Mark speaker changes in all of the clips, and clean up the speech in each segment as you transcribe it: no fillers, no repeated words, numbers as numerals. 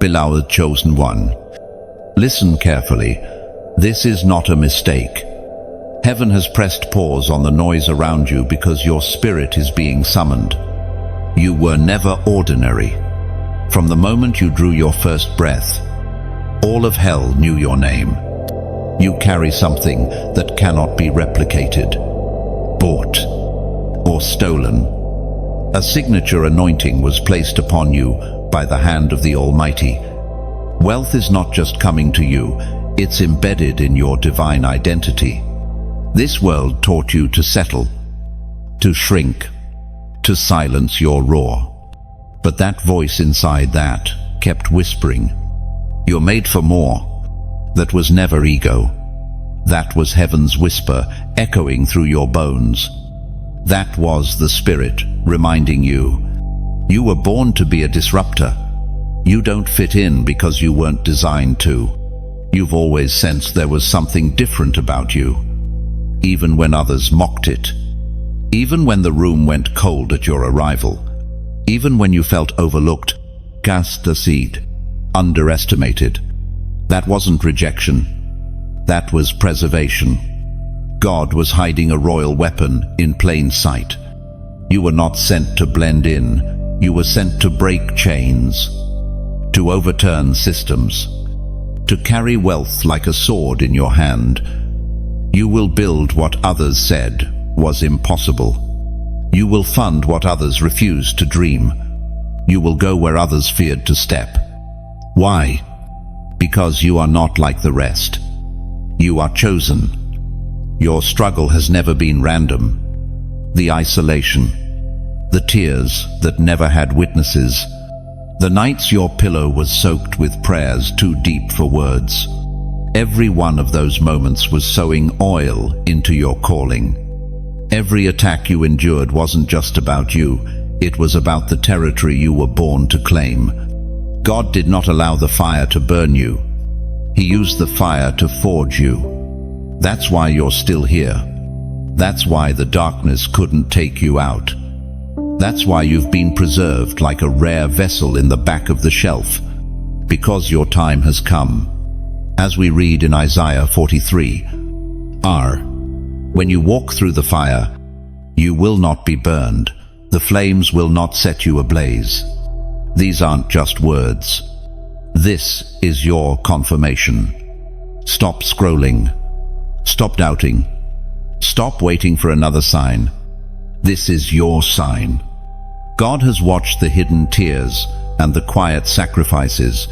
Speaker 1: beloved chosen one. Listen carefully. This is not a mistake. Heaven has pressed pause on the noise around you because your spirit is being summoned. You were never ordinary. From the moment you drew your first breath, all of hell knew your name. You carry something that cannot be replicated, bought, or stolen. A signature anointing was placed upon you by the hand of the Almighty. Wealth is not just coming to you, it's embedded in your divine identity. This world taught you to settle, to shrink, to silence your roar. But that voice inside that kept whispering, "You're made for more." That was never ego. That was heaven's whisper echoing through your bones. That was the Spirit reminding you, you were born to be a disruptor. You don't fit in because you weren't designed to. You've always sensed there was something different about you, even when others mocked it. Even when the room went cold at your arrival. Even when you felt overlooked, cast aside, underestimated. That wasn't rejection. That was preservation. God was hiding a royal weapon in plain sight. You were not sent to blend in. You were sent to break chains, to overturn systems, to carry wealth like a sword in your hand. You will build what others said was impossible. You will fund what others refused to dream. You will go where others feared to step. Why? Because you are not like the rest. You are chosen. Your struggle has never been random. The isolation, the tears that never had witnesses, the nights your pillow was soaked with prayers too deep for words. Every one of those moments was sowing oil into your calling. Every attack you endured wasn't just about you, it was about the territory you were born to claim. God did not allow the fire to burn you. He used the fire to forge you. That's why you're still here. That's why the darkness couldn't take you out. That's why you've been preserved like a rare vessel in the back of the shelf, because your time has come. As we read in Isaiah 43, when you walk through the fire, you will not be burned. The flames will not set you ablaze. These aren't just words. This is your confirmation. Stop scrolling. Stop doubting. Stop waiting for another sign. This is your sign. God has watched the hidden tears and the quiet sacrifices,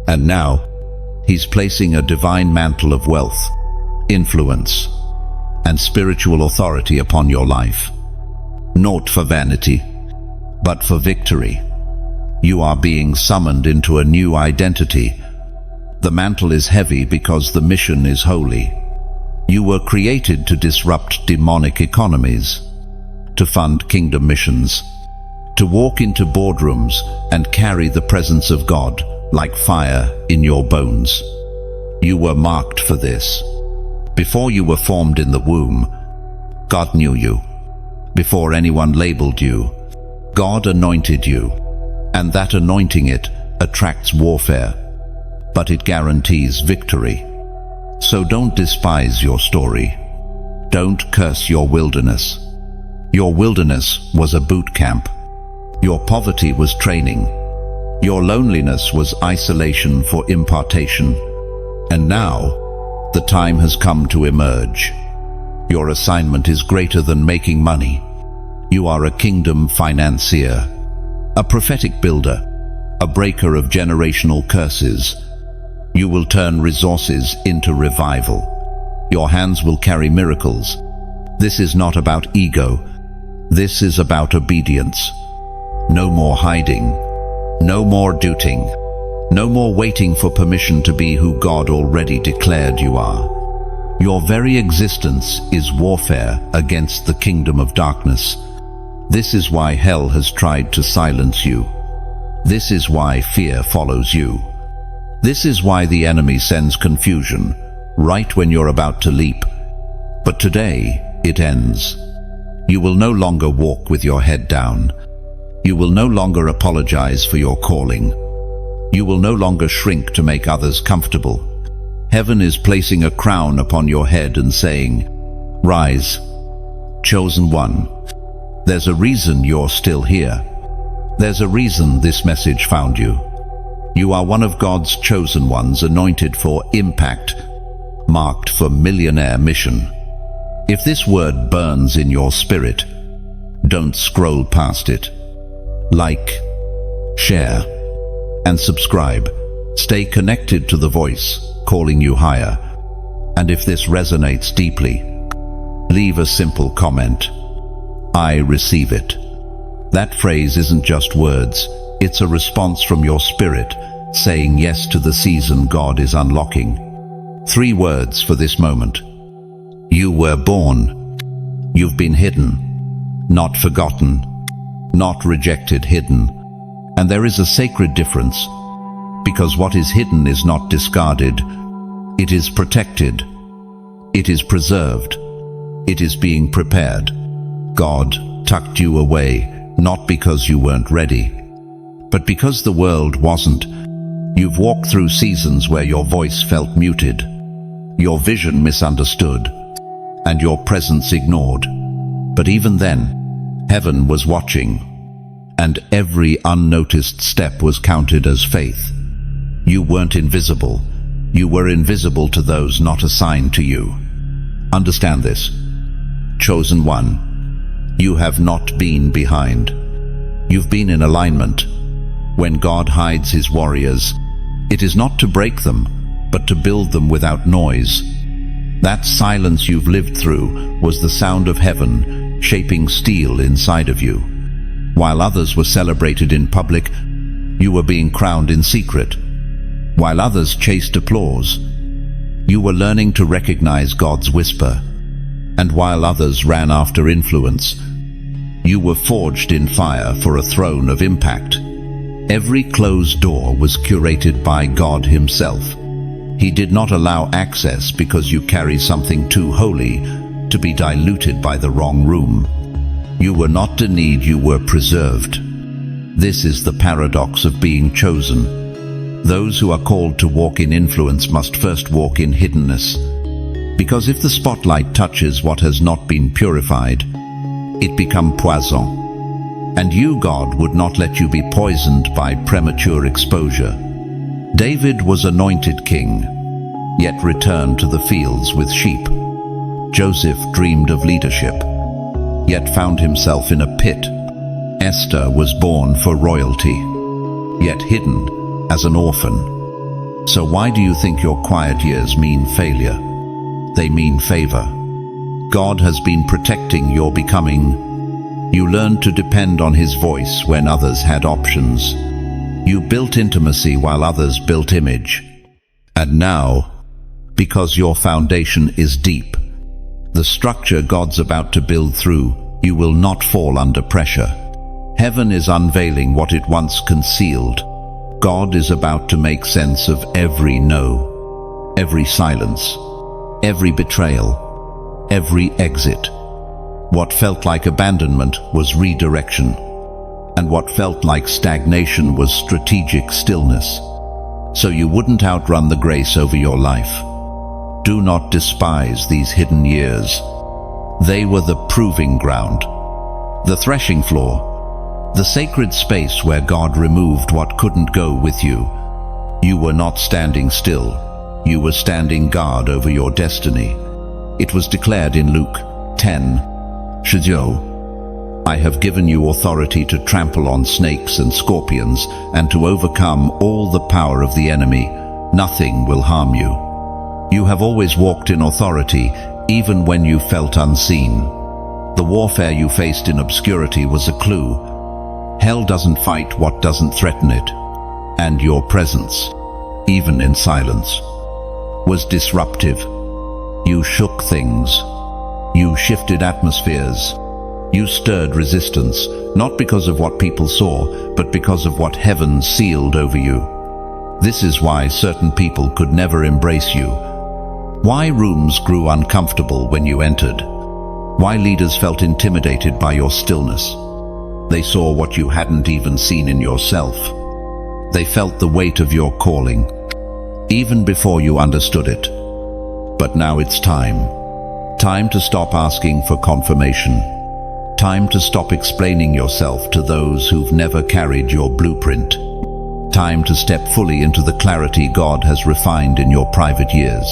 Speaker 1: and now He's placing a divine mantle of wealth, influence, and spiritual authority upon your life. Not for vanity, but for victory. You are being summoned into a new identity. The mantle is heavy because the mission is holy. You were created to disrupt demonic economies, to fund kingdom missions, to walk into boardrooms and carry the presence of God like fire in your bones. You were marked for this. Before you were formed in the womb, God knew you. Before anyone labeled you, God anointed you. And that anointing it attracts warfare, but it guarantees victory. So don't despise your story. Don't curse your wilderness. Your wilderness was a boot camp. Your poverty was training. Your loneliness was isolation for impartation. And now, the time has come to emerge. Your assignment is greater than making money. You are a kingdom financier, a prophetic builder, a breaker of generational curses. You will turn resources into revival. Your hands will carry miracles. This is not about ego. This is about obedience. No more hiding. No more doubting. No more waiting for permission to be who God already declared you are. Your very existence is warfare against the kingdom of darkness. This is why hell has tried to silence you. This is why fear follows you. This is why the enemy sends confusion right when you're about to leap. But today, it ends. You will no longer walk with your head down. You will no longer apologize for your calling. You will no longer shrink to make others comfortable. Heaven is placing a crown upon your head and saying, "Rise, chosen one." There's a reason you're still here. There's a reason this message found you. You are one of God's chosen ones, anointed for impact, marked for millionaire mission. If this word burns in your spirit, don't scroll past it. Like, share, and subscribe. Stay connected to the voice calling you higher. And if this resonates deeply, leave a simple comment. I receive it. That phrase isn't just words, it's a response from your spirit, saying yes to the season God is unlocking. 3 words for this moment. You were born. You've been hidden. Not forgotten. Not rejected, hidden. And there is a sacred difference, because what is hidden is not discarded. It is protected. It is preserved. It is being prepared. God tucked you away, not because you weren't ready, but because the world wasn't. You've walked through seasons where your voice felt muted, your vision misunderstood, and your presence ignored. But even then, heaven was watching, and every unnoticed step was counted as faith. You weren't invisible. You were invisible to those not assigned to you. Understand this. Chosen one, you have not been behind. You've been in alignment. When God hides his warriors, it is not to break them, but to build them without noise. That silence you've lived through was the sound of heaven shaping steel inside of you. While others were celebrated in public, you were being crowned in secret. While others chased applause, you were learning to recognize God's whisper. And while others ran after influence, you were forged in fire for a throne of impact. Every closed door was curated by God himself. He did not allow access because you carry something too holy to be diluted by the wrong room. You were not denied, you were preserved. This is the paradox of being chosen. Those who are called to walk in influence must first walk in hiddenness. Because if the spotlight touches what has not been purified, it becomes poison. And you, God, would not let you be poisoned by premature exposure. David was anointed king, yet returned to the fields with sheep. Joseph dreamed of leadership, yet found himself in a pit. Esther was born for royalty, yet hidden as an orphan. So why do you think your quiet years mean failure? They mean favor. God has been protecting your becoming. You learned to depend on his voice when others had options. You built intimacy while others built image. And now, because your foundation is deep, the structure God's about to build through, you will not fall under pressure. Heaven is unveiling what it once concealed. God is about to make sense of every no, every silence, every betrayal, every exit. What felt like abandonment was redirection, and what felt like stagnation was strategic stillness. So you wouldn't outrun the grace over your life. Do not despise these hidden years. They were the proving ground, the threshing floor, the sacred space where God removed what couldn't go with you. You were not standing still. You were standing guard over your destiny. It was declared in Luke 10, "I have given you authority to trample on snakes and scorpions and to overcome all the power of the enemy. Nothing will harm you." You have always walked in authority, even when you felt unseen. The warfare you faced in obscurity was a clue. Hell doesn't fight what doesn't threaten it. And your presence, even in silence, was disruptive. You shook things. You shifted atmospheres. You stirred resistance, not because of what people saw, but because of what heaven sealed over you. This is why certain people could never embrace you. Why rooms grew uncomfortable when you entered. Why leaders felt intimidated by your stillness. They saw what you hadn't even seen in yourself. They felt the weight of your calling, even before you understood it. But now it's time. Time to stop asking for confirmation. Time to stop explaining yourself to those who've never carried your blueprint. Time to step fully into the clarity God has refined in your private years.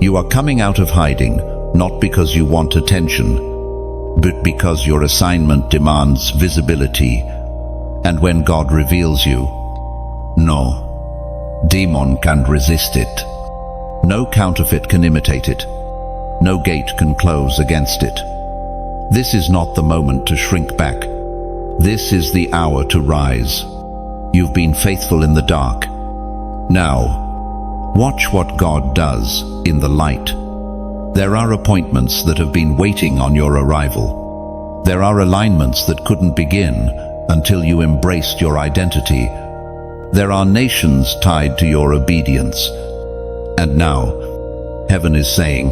Speaker 1: You are coming out of hiding, not because you want attention, but because your assignment demands visibility. And when God reveals you, no demon can resist it. No counterfeit can imitate it. No gate can close against it. This is not the moment to shrink back. This is the hour to rise. You've been faithful in the dark. Now, watch what God does in the light. There are appointments that have been waiting on your arrival. There are alignments that couldn't begin until you embraced your identity. There are nations tied to your obedience. And now, heaven is saying,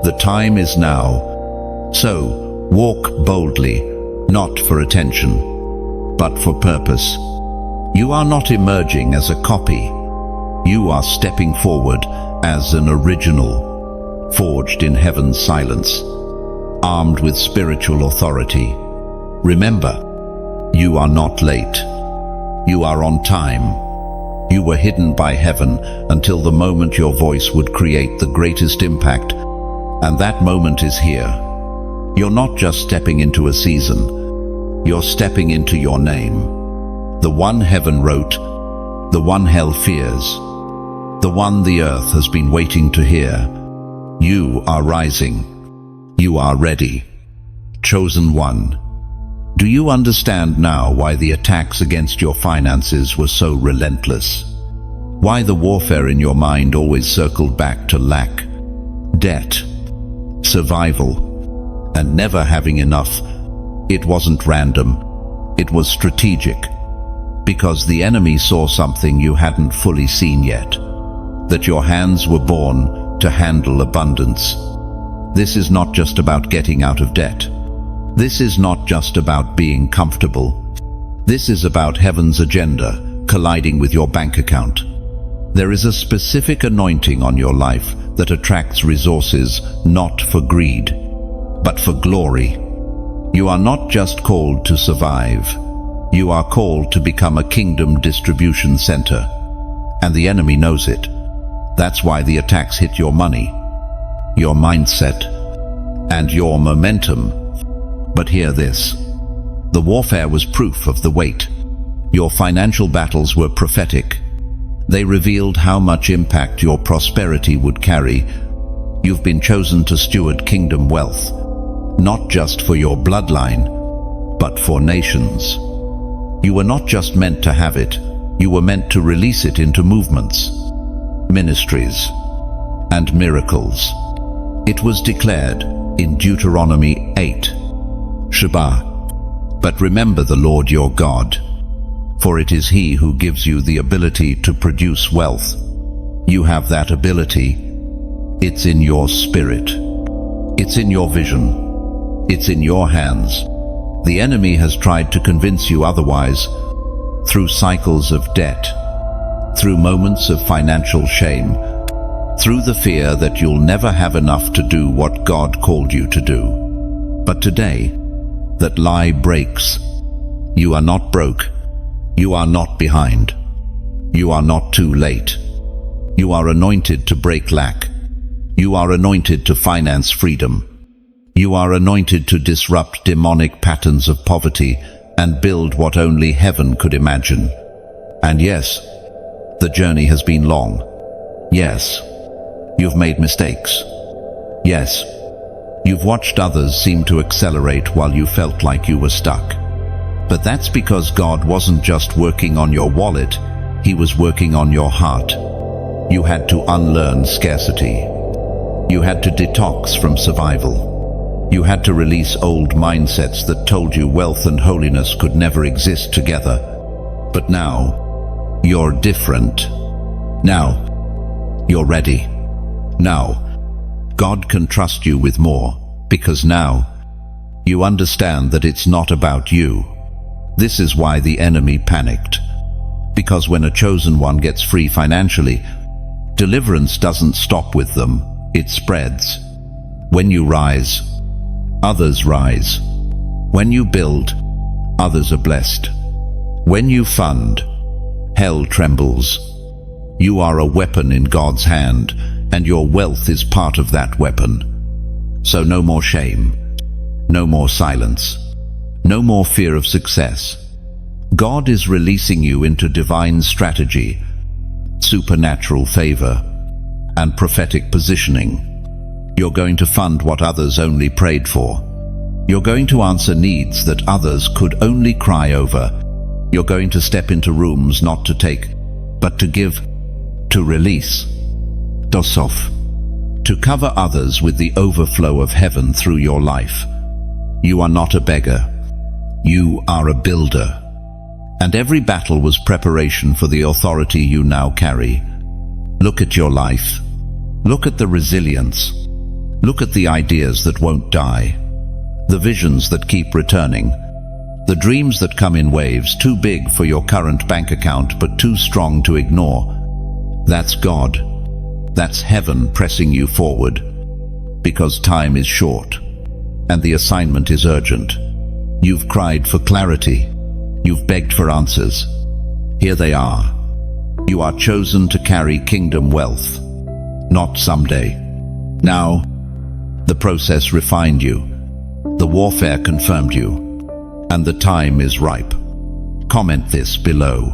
Speaker 1: the time is now. So, walk boldly, not for attention, but for purpose. You are not emerging as a copy. You are stepping forward as an original, forged in heaven's silence, armed with spiritual authority. Remember, you are not late. You are on time. You were hidden by heaven until the moment your voice would create the greatest impact, and that moment is here. You're not just stepping into a season. You're stepping into your name. The one heaven wrote, the one hell fears, the one the earth has been waiting to hear. You are rising. You are ready. Chosen one. Do you understand now why the attacks against your finances were so relentless? Why the warfare in your mind always circled back to lack, debt, survival, and never having enough? It wasn't random. It was strategic. Because the enemy saw something you hadn't fully seen yet. That your hands were born to handle abundance. This is not just about getting out of debt. This is not just about being comfortable. This is about heaven's agenda colliding with your bank account. There is a specific anointing on your life that attracts resources not for greed, but for glory. You are not just called to survive. You are called to become a kingdom distribution center. And the enemy knows it. That's why the attacks hit your money, your mindset, and your momentum. But hear this. The warfare was proof of the weight. Your financial battles were prophetic. They revealed how much impact your prosperity would carry. You've been chosen to steward kingdom wealth, not just for your bloodline, but for nations. You were not just meant to have it, you were meant to release it into movements, ministries, and miracles. It was declared in Deuteronomy 8, Shabbat. But remember the Lord your God, for it is He who gives you the ability to produce wealth. You have that ability. It's in your spirit. It's in your vision. It's in your hands. The enemy has tried to convince you otherwise through cycles of debt, through moments of financial shame, through the fear that you'll never have enough to do what God called you to do. But today, that lie breaks. You are not broke. You are not behind. You are not too late. You are anointed to break lack. You are anointed to finance freedom. You are anointed to disrupt demonic patterns of poverty and build what only heaven could imagine. And yes, the journey has been long. Yes, you've made mistakes. Yes, you've watched others seem to accelerate while you felt like you were stuck. But that's because God wasn't just working on your wallet, He was working on your heart. You had to unlearn scarcity. You had to detox from survival. You had to release old mindsets that told you wealth and holiness could never exist together. But now, you're different. Now, you're ready. Now, God can trust you with more, because now, you understand that it's not about you. This is why the enemy panicked. Because when a chosen one gets free financially, deliverance doesn't stop with them, it spreads. When you rise, others rise. When you build, others are blessed. When you fund, hell trembles. You are a weapon in God's hand, and your wealth is part of that weapon. So no more shame, no more silence, no more fear of success. God is releasing you into divine strategy, supernatural favor, and prophetic positioning. You're going to fund what others only prayed for. You're going to answer needs that others could only cry over. You're going to step into rooms not to take, but to give, to release. Dosof. To cover others with the overflow of heaven through your life. You are not a beggar. You are a builder. And every battle was preparation for the authority you now carry. Look at your life. Look at the resilience. Look at the ideas that won't die. The visions that keep returning. The dreams that come in waves, too big for your current bank account but too strong to ignore. That's God. That's heaven pressing you forward. Because time is short, and the assignment is urgent. You've cried for clarity. You've begged for answers. Here they are. You are chosen to carry kingdom wealth. Not someday. Now, the process refined you. The warfare confirmed you. And the time is ripe. Comment this below.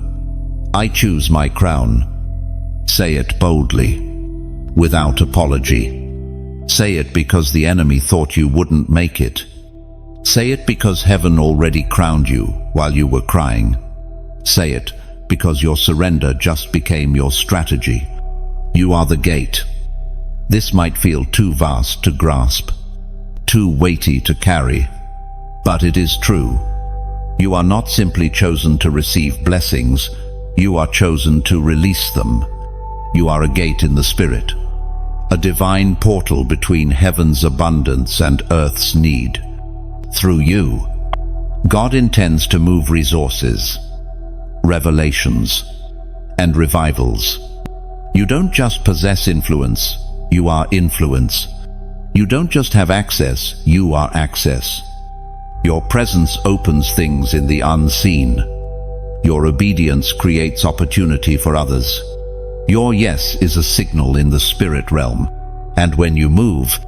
Speaker 1: I choose my crown. Say it boldly, without apology. Say it because the enemy thought you wouldn't make it. Say it because heaven already crowned you while you were crying. Say it because your surrender just became your strategy. You are the gate. This might feel too vast to grasp, too weighty to carry, but it is true. You are not simply chosen to receive blessings, you are chosen to release them. You are a gate in the spirit, a divine portal between heaven's abundance and earth's need. Through you, God intends to move resources, revelations, and revivals. You don't just possess influence, you are influence. You don't just have access, you are access. Your presence opens things in the unseen. Your obedience creates opportunity for others. Your yes is a signal in the spirit realm, and when you move,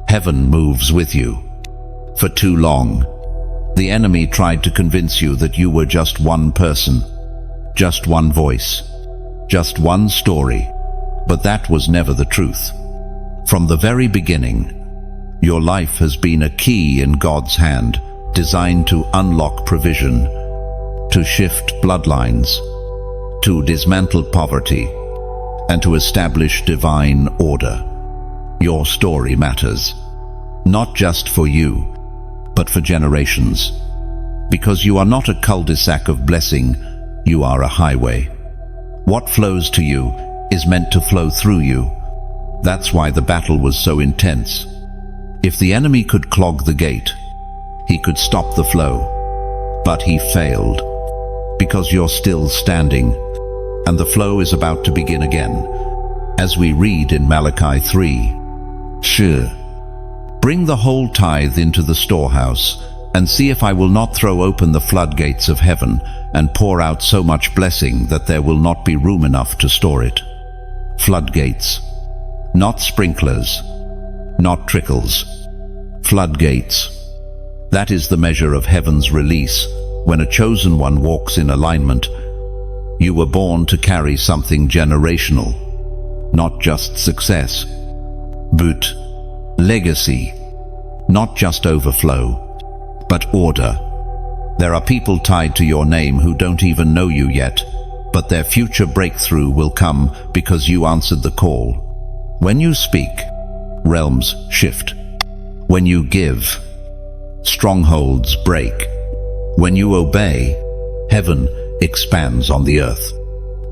Speaker 1: heaven moves with you. For too long, the enemy tried to convince you that you were just one person, just one voice, just one story, but that was never the truth. From the very beginning, your life has been a key in God's hand, designed to unlock provision, to shift bloodlines, to dismantle poverty, and to establish divine order. Your story matters, not just for you, but for generations. Because you are not a cul-de-sac of blessing, you are a highway. What flows to you is meant to flow through you. That's why the battle was so intense. If the enemy could clog the gate, he could stop the flow. But he failed. Because you're still standing, and the flow is about to begin again. As we read in Malachi 3, bring the whole tithe into the storehouse, and see if I will not throw open the floodgates of heaven and pour out so much blessing that there will not be room enough to store it. Floodgates. Not sprinklers. Not trickles. Floodgates. That is the measure of heaven's release. When a chosen one walks in alignment, you were born to carry something generational. Not just success, but legacy. Not just overflow, but order. There are people tied to your name who don't even know you yet, but their future breakthrough will come because you answered the call. When you speak, realms shift. When you give, strongholds break. When you obey, heaven expands on the earth.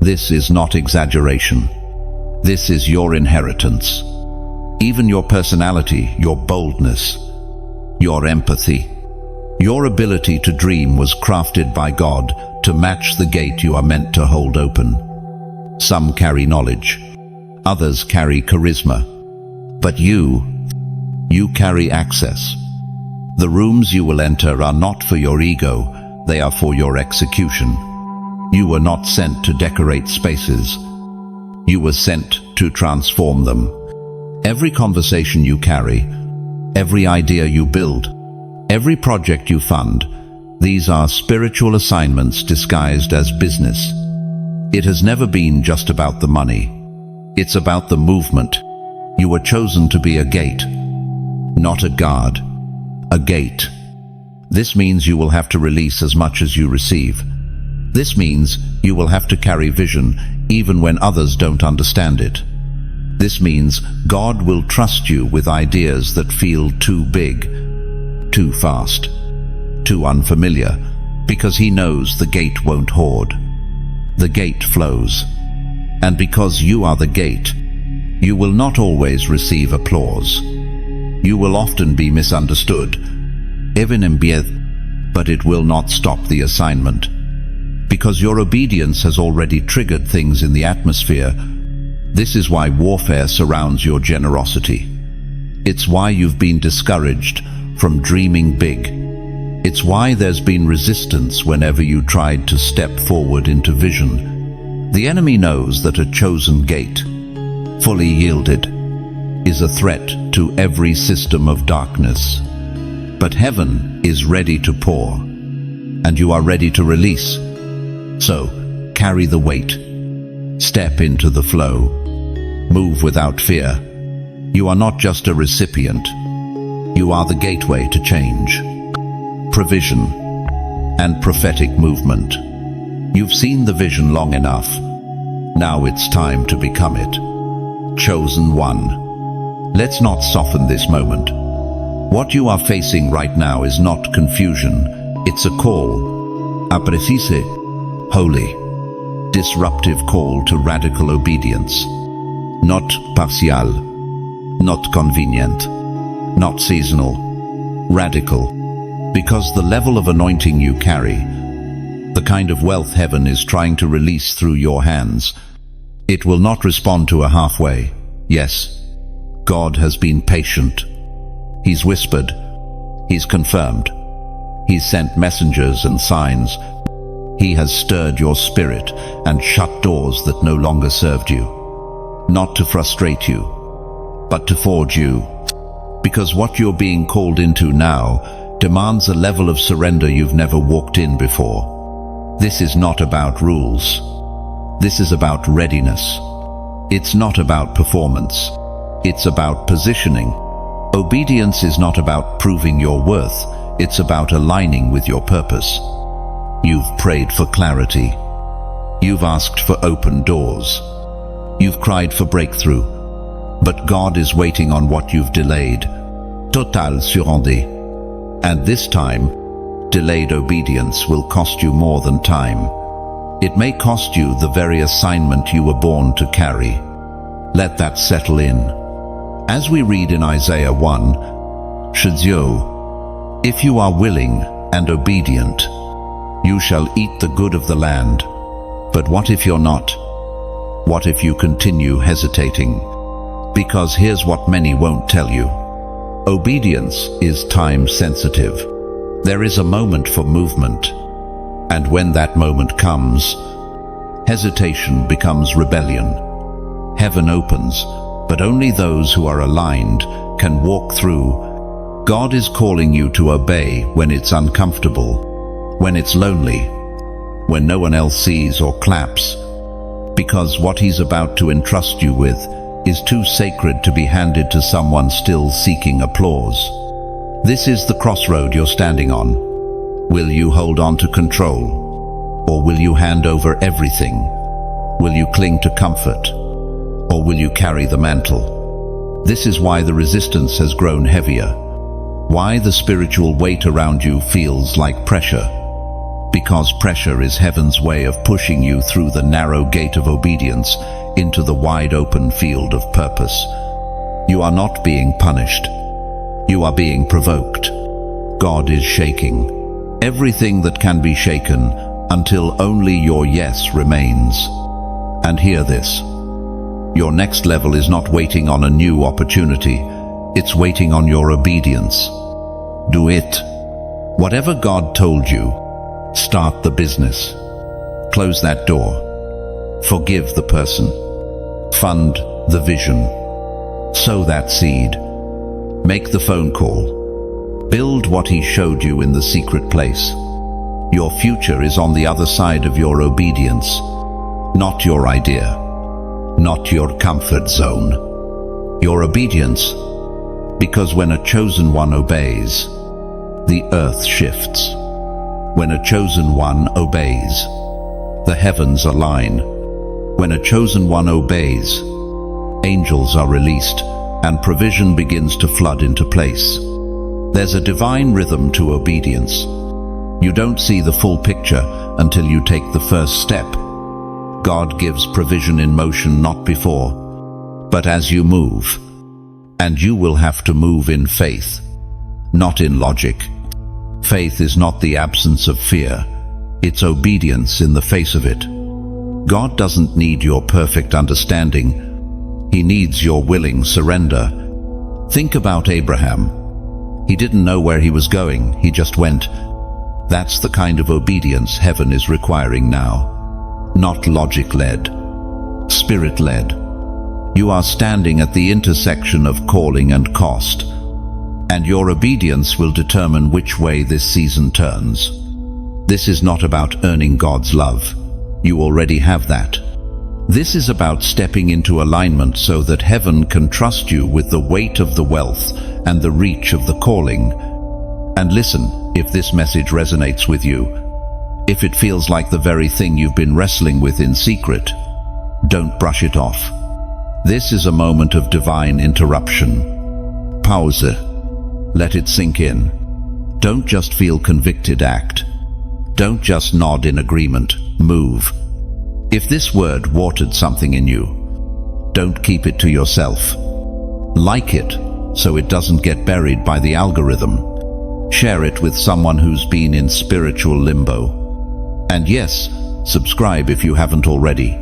Speaker 1: This is not exaggeration. This is your inheritance. Even your personality, your boldness, your empathy, your ability to dream was crafted by God to to match the gate you are meant to hold open. Some carry knowledge, others carry charisma, but you carry access. The rooms you will enter are not for your ego, they are for your execution. You were not sent to decorate spaces. You were sent to transform them. Every conversation you carry, every idea you build, every project you fund, these are spiritual assignments disguised as business. It has never been just about the money. It's about the movement. You were chosen to be a gate, not a guard, a gate. This means you will have to release as much as you receive. This means you will have to carry vision even when others don't understand it. This means God will trust you with ideas that feel too big, too fast, too unfamiliar, because He knows the gate won't hoard. The gate flows. And because you are the gate, you will not always receive applause. You will often be misunderstood, even in but it will not stop the assignment. Because your obedience has already triggered things in the atmosphere. This is why warfare surrounds your generosity. It's why you've been discouraged from dreaming big. It's why there's been resistance whenever you tried to step forward into vision. The enemy knows that a chosen gate, fully yielded, is a threat to every system of darkness. But heaven is ready to pour, and you are ready to release. So, carry the weight. Step into the flow. Move without fear. You are not just a recipient. You are the gateway to change, provision, and prophetic movement. You've seen the vision long enough. Now it's time to become it. Chosen one. Let's not soften this moment. What you are facing right now is not confusion. It's a call. A precise, holy, disruptive call to radical obedience. Not partial, not convenient, not seasonal, radical. Because the level of anointing you carry, the kind of wealth heaven is trying to release through your hands, it will not respond to a halfway. Yes, God has been patient. He's whispered. He's confirmed. He's sent messengers and signs. He has stirred your spirit and shut doors that no longer served you. Not to frustrate you, but to forge you. Because what you're being called into now demands a level of surrender you've never walked in before. This is not about rules. This is about readiness. It's not about performance. It's about positioning. Obedience is not about proving your worth. It's about aligning with your purpose. You've prayed for clarity. You've asked for open doors. You've cried for breakthrough. But God is waiting on what you've delayed. Total surrender. And this time, delayed obedience will cost you more than time. It may cost you the very assignment you were born to carry. Let that settle in. As we read in Isaiah 1, Shadzio, if you are willing and obedient, you shall eat the good of the land. But what if you're not? What if you continue hesitating? Because here's what many won't tell you. Obedience is time sensitive. There is a moment for movement. And when that moment comes, hesitation becomes rebellion. Heaven opens, but only those who are aligned can walk through. God is calling you to obey when it's uncomfortable, when it's lonely, when no one else sees or claps, because what He's about to entrust you with is too sacred to be handed to someone still seeking applause. This is the crossroad you're standing on. Will you hold on to control? Or will you hand over everything? Will you cling to comfort? Or will you carry the mantle? This is why the resistance has grown heavier. Why the spiritual weight around you feels like pressure. Because pressure is heaven's way of pushing you through the narrow gate of obedience into the wide open field of purpose. You are not being punished. You are being provoked. God is shaking. Everything that can be shaken, until only your yes remains. And hear this. Your next level is not waiting on a new opportunity. It's waiting on your obedience. Do it. Whatever God told you, start the business. Close that door. Forgive the person. Fund the vision. Sow that seed. Make the phone call. Build what He showed you in the secret place. Your future is on the other side of your obedience, not your idea, not your comfort zone. Your obedience, because when a chosen one obeys, the earth shifts. When a chosen one obeys, the heavens align. When a chosen one obeys, angels are released and provision begins to flood into place. There's a divine rhythm to obedience. You don't see the full picture until you take the first step. God gives provision in motion, not before, but as you move. And you will have to move in faith, not in logic. Faith is not the absence of fear. It's obedience in the face of it. God doesn't need your perfect understanding. He needs your willing surrender. Think about Abraham. He didn't know where he was going. He just went. That's the kind of obedience heaven is requiring now. Not logic-led, spirit-led. You are standing at the intersection of calling and cost, and your obedience will determine which way this season turns. This is not about earning God's love. You already have that. This is about stepping into alignment so that heaven can trust you with the weight of the wealth and the reach of the calling. And listen, if this message resonates with you, if it feels like the very thing you've been wrestling with in secret, don't brush it off. This is a moment of divine interruption. Pause. Let it sink in. Don't just feel convicted, act. Don't just nod in agreement, move. If this word watered something in you, don't keep it to yourself. Like it so it doesn't get buried by the algorithm. Share it with someone who's been in spiritual limbo. And yes, subscribe if you haven't already.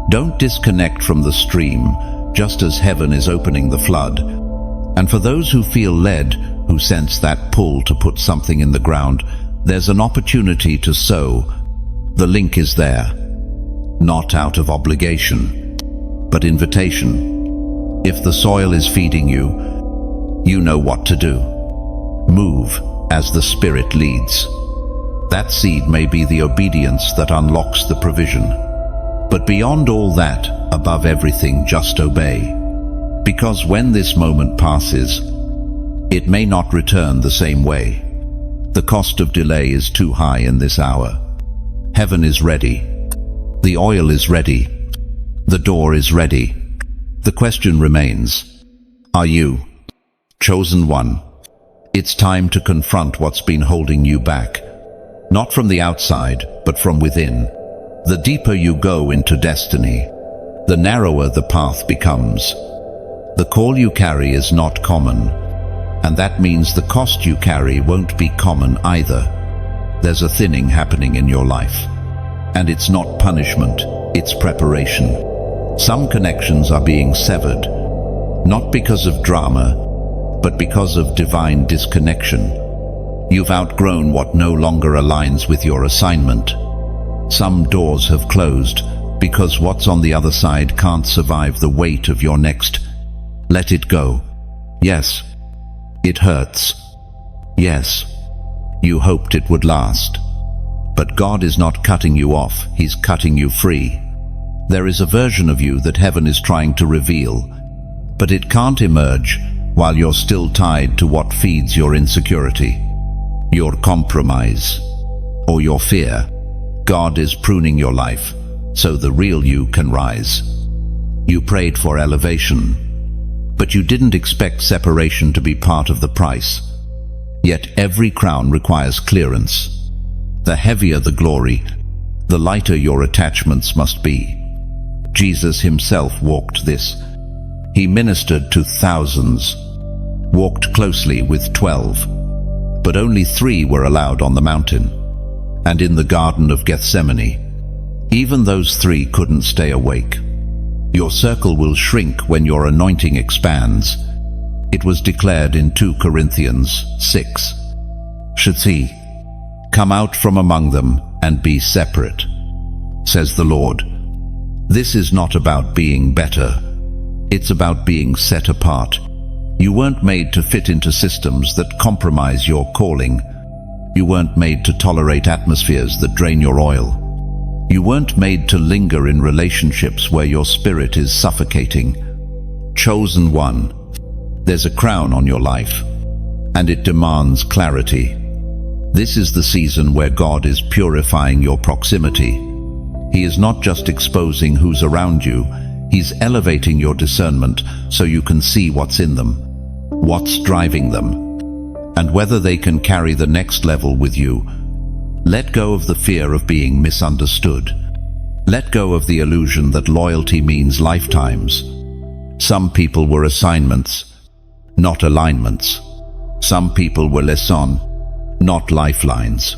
Speaker 1: Don't disconnect from the stream, just as heaven is opening the flood. And for those who feel led, who sense that pull to put something in the ground, there's an opportunity to sow. The link is there. Not out of obligation, but invitation. If the soil is feeding you, you know what to do. Move as the Spirit leads. That seed may be the obedience that unlocks the provision. But beyond all that, above everything, just obey. Because when this moment passes, it may not return the same way. The cost of delay is too high in this hour. Heaven is ready. The oil is ready. The door is ready. The question remains, are you chosen one? It's time to confront what's been holding you back. Not from the outside, but from within. The deeper you go into destiny, the narrower the path becomes. The call you carry is not common, and that means the cost you carry won't be common either. There's a thinning happening in your life. And it's not punishment, it's preparation. Some connections are being severed, not because of drama, but because of divine disconnection. You've outgrown what no longer aligns with your assignment. Some doors have closed because what's on the other side can't survive the weight of your next. Let it go. Yes, it hurts. Yes, you hoped it would last. But God is not cutting you off, He's cutting you free. There is a version of you that heaven is trying to reveal, but it can't emerge while you're still tied to what feeds your insecurity, your compromise, or your fear. God is pruning your life so the real you can rise. You prayed for elevation, but you didn't expect separation to be part of the price. Yet every crown requires clearance. The heavier the glory, the lighter your attachments must be. Jesus Himself walked this. He ministered to thousands, walked closely with 12, but only 3 were allowed on the mountain. and in the Garden of Gethsemane. Even those three couldn't stay awake. Your circle will shrink when your anointing expands. It was declared in 2 Corinthians 6. Shati, come out from among them and be separate, says the Lord. This is not about being better. It's about being set apart. You weren't made to fit into systems that compromise your calling. You weren't made to tolerate atmospheres that drain your oil. You weren't made to linger in relationships where your spirit is suffocating. Chosen one, there's a crown on your life, and it demands clarity. This is the season where God is purifying your proximity. He is not just exposing who's around you, He's elevating your discernment so you can see what's in them, what's driving them, and whether they can carry the next level with you. Let go of the fear of being misunderstood. Let go of the illusion that loyalty means lifetimes. Some people were assignments, not alignments. Some people were liaison, not lifelines.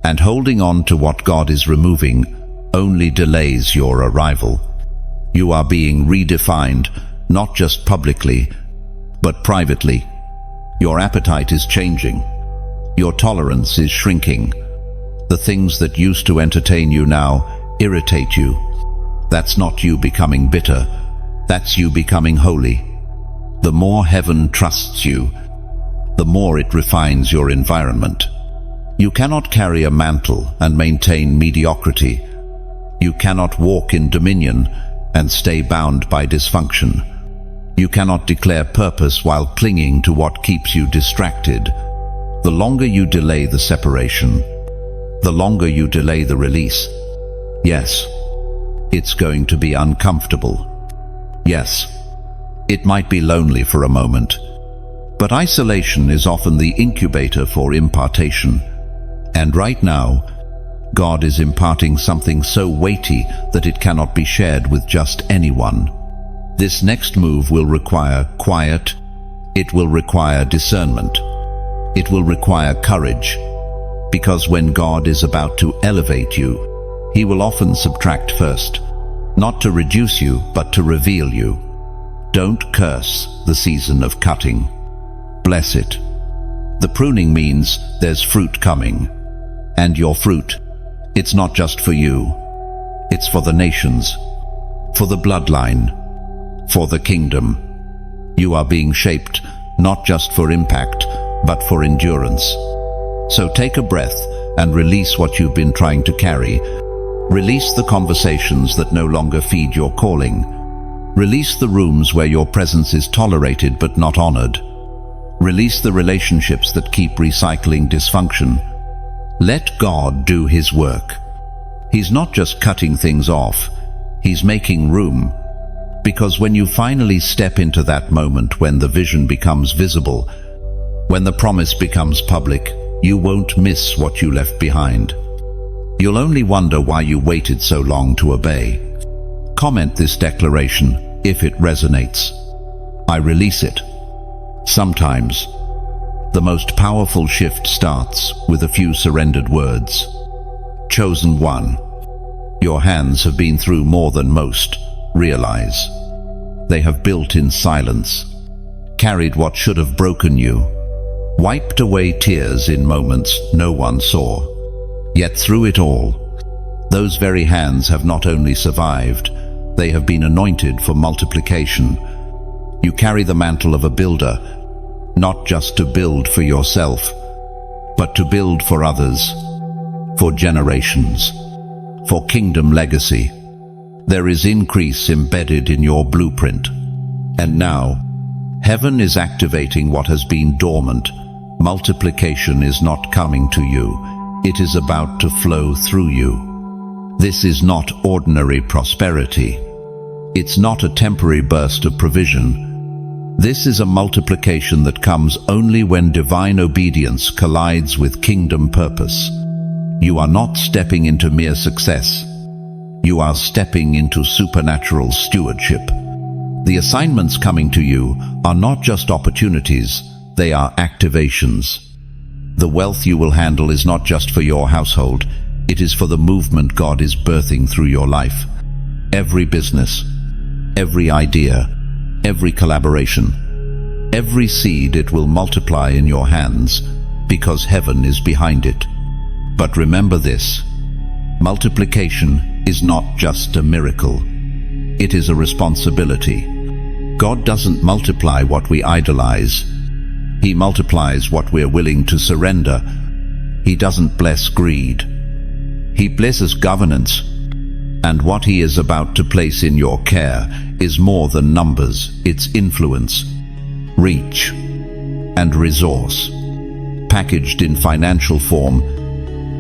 Speaker 1: And holding on to what God is removing only delays your arrival. You are being redefined, not just publicly, but privately. Your appetite is changing. Your tolerance is shrinking. The things that used to entertain you now irritate you. That's not you becoming bitter. That's you becoming holy. The more heaven trusts you, the more it refines your environment. You cannot carry a mantle and maintain mediocrity. You cannot walk in dominion and stay bound by dysfunction. You cannot declare purpose while clinging to what keeps you distracted. The longer you delay the separation, the longer you delay the release. Yes, it's going to be uncomfortable. Yes, it might be lonely for a moment, but isolation is often the incubator for impartation. And right now, God is imparting something so weighty that it cannot be shared with just anyone. This next move will require quiet. It will require discernment. It will require courage. Because when God is about to elevate you, He will often subtract first, not to reduce you, but to reveal you. Don't curse the season of cutting. Bless it. The pruning means there's fruit coming. And your fruit, it's not just for you. It's for the nations, for the bloodline, for the kingdom. You are being shaped not just for impact, but for endurance. So take a breath and release what you've been trying to carry. Release the conversations that no longer feed your calling. Release the rooms where your presence is tolerated but not honored. Release the relationships that keep recycling dysfunction. Let God do His work. He's not just cutting things off, He's making room. Because when you finally step into that moment when the vision becomes visible, when the promise becomes public, you won't miss what you left behind. You'll only wonder why you waited so long to obey. Comment this declaration if it resonates. I release it. Sometimes, the most powerful shift starts with a few surrendered words. Chosen one, your hands have been through more than most realize. They have built in silence, carried what should have broken you, wiped away tears in moments no one saw. Yet through it all, those very hands have not only survived, they have been anointed for multiplication. You carry the mantle of a builder, not just to build for yourself, but to build for others, for generations, for kingdom legacy. There is increase embedded in your blueprint. And now, heaven is activating what has been dormant. Multiplication is not coming to you. It is about to flow through you. This is not ordinary prosperity. It's not a temporary burst of provision. This is a multiplication that comes only when divine obedience collides with kingdom purpose. You are not stepping into mere success. You are stepping into supernatural stewardship. The assignments coming to you are not just opportunities, they are activations. The wealth you will handle is not just for your household, it is for the movement God is birthing through your life. Every business, every idea, every collaboration, every seed, it will multiply in your hands because heaven is behind it. But remember this, multiplication is not just a miracle. It is a responsibility. God doesn't multiply what we idolize. He multiplies what we're willing to surrender. He doesn't bless greed. He blesses governance. And what He is about to place in your care is more than numbers. It's influence, reach, and resource, packaged in financial form,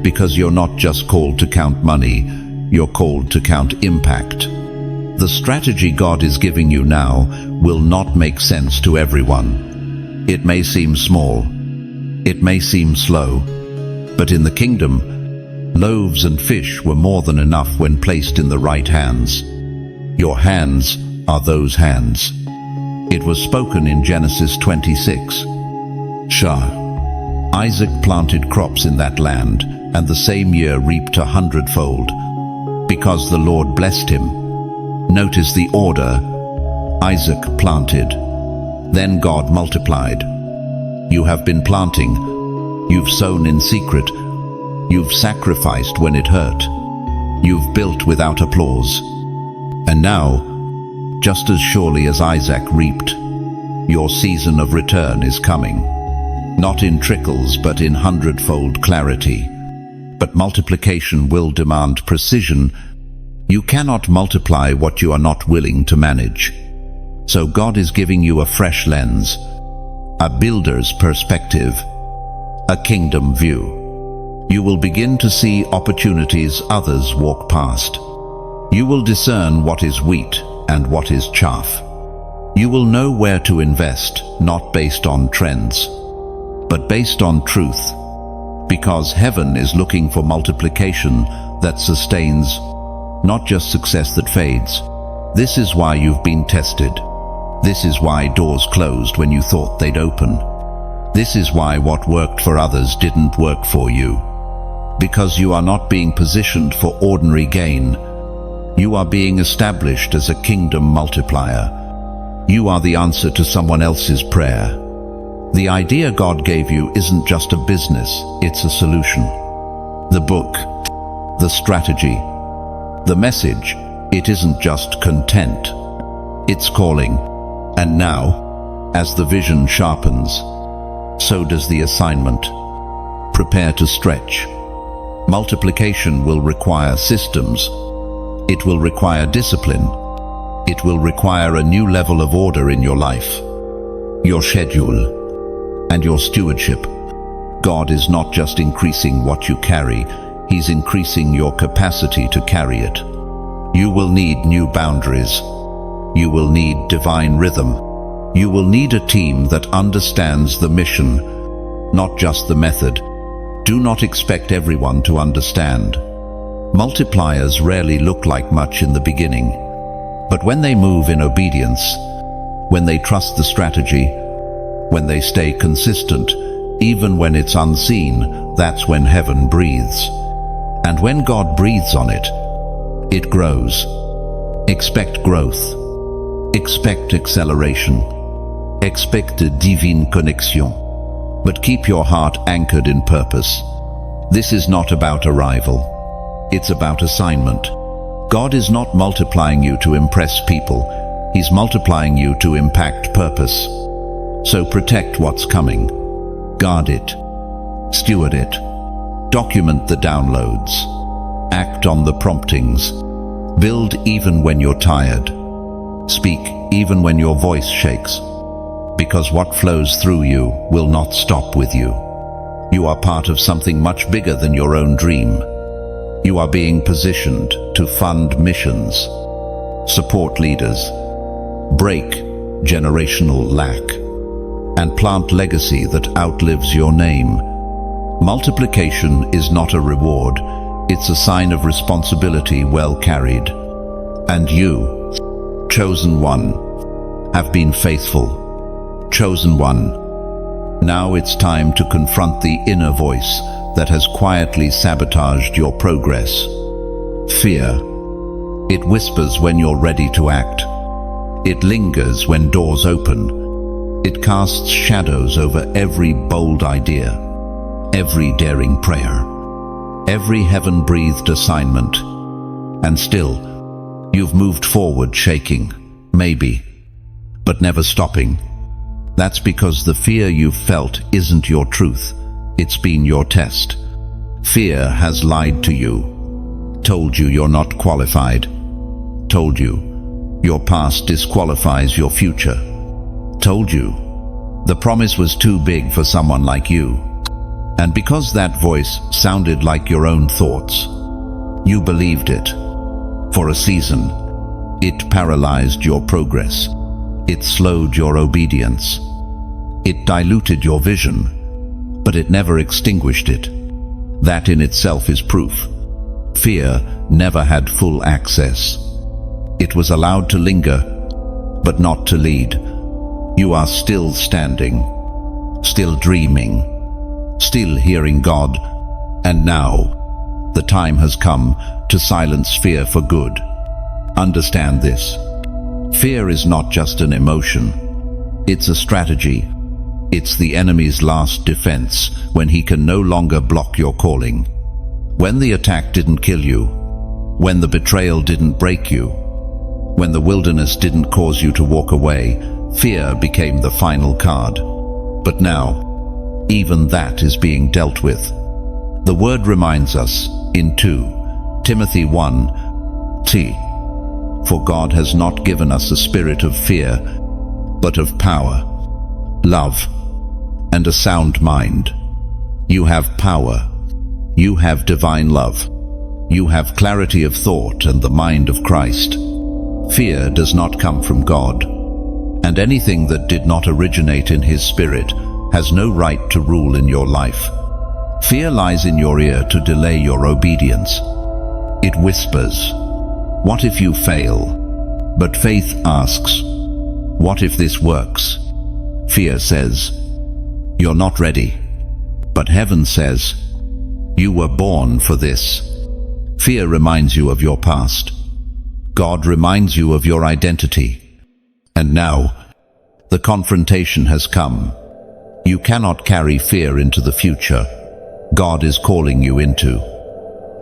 Speaker 1: because you're not just called to count money, you're called to count impact. The strategy God is giving you now will not make sense to everyone. It may seem small, it may seem slow, but in the kingdom, loaves and fish were more than enough when placed in the right hands. Your hands are those hands. It was spoken in Genesis 26. Isaac planted crops in that land, and the same year reaped 100-fold, because the Lord blessed him. Notice the order. Isaac planted, then God multiplied. You have been planting, you've sown in secret, you've sacrificed when it hurt, you've built without applause. And now, just as surely as Isaac reaped, your season of return is coming. Not in trickles, but in 100-fold clarity. But multiplication will demand precision. You cannot multiply what you are not willing to manage. So God is giving you a fresh lens, a builder's perspective, a kingdom view. You will begin to see opportunities others walk past. You will discern what is wheat and what is chaff. You will know where to invest, not based on trends, but based on truth, because heaven is looking for multiplication that sustains, not just success that fades. This is why you've been tested. This is why doors closed when you thought they'd open. This is why what worked for others didn't work for you. Because you are not being positioned for ordinary gain. You are being established as a kingdom multiplier. You are the answer to someone else's prayer. The idea God gave you isn't just a business, it's a solution. The book, the strategy, the message, it isn't just content, it's calling. And now, as the vision sharpens, so does the assignment. Prepare to stretch. Multiplication will require systems. It will require discipline. It will require a new level of order in your life, your schedule, and your stewardship. God is not just increasing what you carry, He's increasing your capacity to carry it. You will need new boundaries. You will need divine rhythm. You will need a team that understands the mission, not just the method. Do not expect everyone to understand. Multipliers rarely look like much in the beginning, but when they move in obedience, when they trust the strategy, when they stay consistent, even when it's unseen, that's when heaven breathes. And when God breathes on it, it grows. Expect growth. Expect acceleration. Expect a divine connection. But keep your heart anchored in purpose. This is not about arrival. It's about assignment. God is not multiplying you to impress people. He's multiplying you to impact purpose. So protect what's coming. Guard it. Steward it. Document the downloads. Act on the promptings. Build even when you're tired. Speak even when your voice shakes. Because what flows through you will not stop with you. You are part of something much bigger than your own dream. You are being positioned to fund missions, support leaders, break generational lack, and plant legacy that outlives your name. Multiplication is not a reward, it's a sign of responsibility well carried. And you, chosen one, have been faithful. Chosen one, Now it's time to confront the inner voice that has quietly sabotaged your progress. Fear. It whispers when you're ready to act. It lingers when doors open. It casts shadows over every bold idea, every daring prayer, every heaven-breathed assignment. And still, you've moved forward shaking, maybe, but never stopping. That's because the fear you've felt isn't your truth. It's been your test. Fear has lied to you, told you you're not qualified, told you your past disqualifies your future, told you the promise was too big for someone like you. And because that voice sounded like your own thoughts, you believed it. For a season, it paralyzed your progress. It slowed your obedience. It diluted your vision, but it never extinguished it. That in itself is proof. Fear never had full access. It was allowed to linger, but not to lead. You are still standing, still dreaming, still hearing God, and now the time has come to silence fear for good. Understand this. Fear is not just an emotion. It's a strategy. It's the enemy's last defense when he can no longer block your calling. When the attack didn't kill you, when the betrayal didn't break you, when the wilderness didn't cause you to walk away, fear became the final card. But now, even that is being dealt with. The word reminds us in 2 Timothy 1:t, for God has not given us a spirit of fear, but of power, love, and a sound mind. You have power. You have divine love. You have clarity of thought and the mind of Christ. Fear does not come from God, and anything that did not originate in His Spirit has no right to rule in your life. Fear lies in your ear to delay your obedience. It whispers, "What if you fail?" But faith asks, "What if this works?" Fear says, "You're not ready." But heaven says, "You were born for this." Fear reminds you of your past. God reminds you of your identity. And now, the confrontation has come. You cannot carry fear into the future God is calling you into.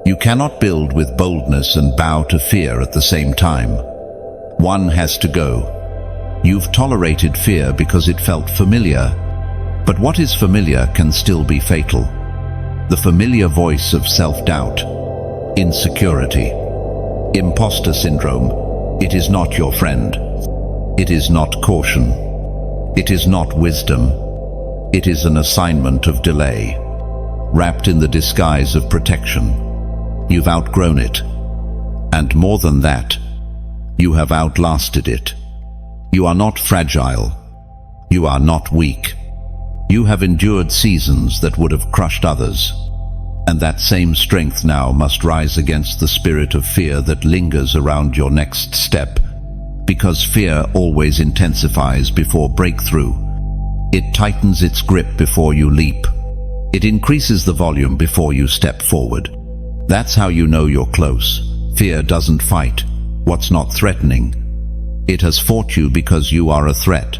Speaker 1: You cannot build with boldness and bow to fear at the same time. One has to go. You've tolerated fear because it felt familiar. But what is familiar can still be fatal. The familiar voice of self-doubt, insecurity, imposter syndrome. It is not your friend. It is not caution. It is not wisdom. It is an assignment of delay, wrapped in the disguise of protection. You've outgrown it. And more than that, you have outlasted it. You are not fragile. You are not weak. You have endured seasons that would have crushed others. And that same strength now must rise against the spirit of fear that lingers around your next step. Because fear always intensifies before breakthrough. It tightens its grip before you leap. It increases the volume before you step forward. That's how you know you're close. Fear doesn't fight what's not threatening. It has fought you because you are a threat.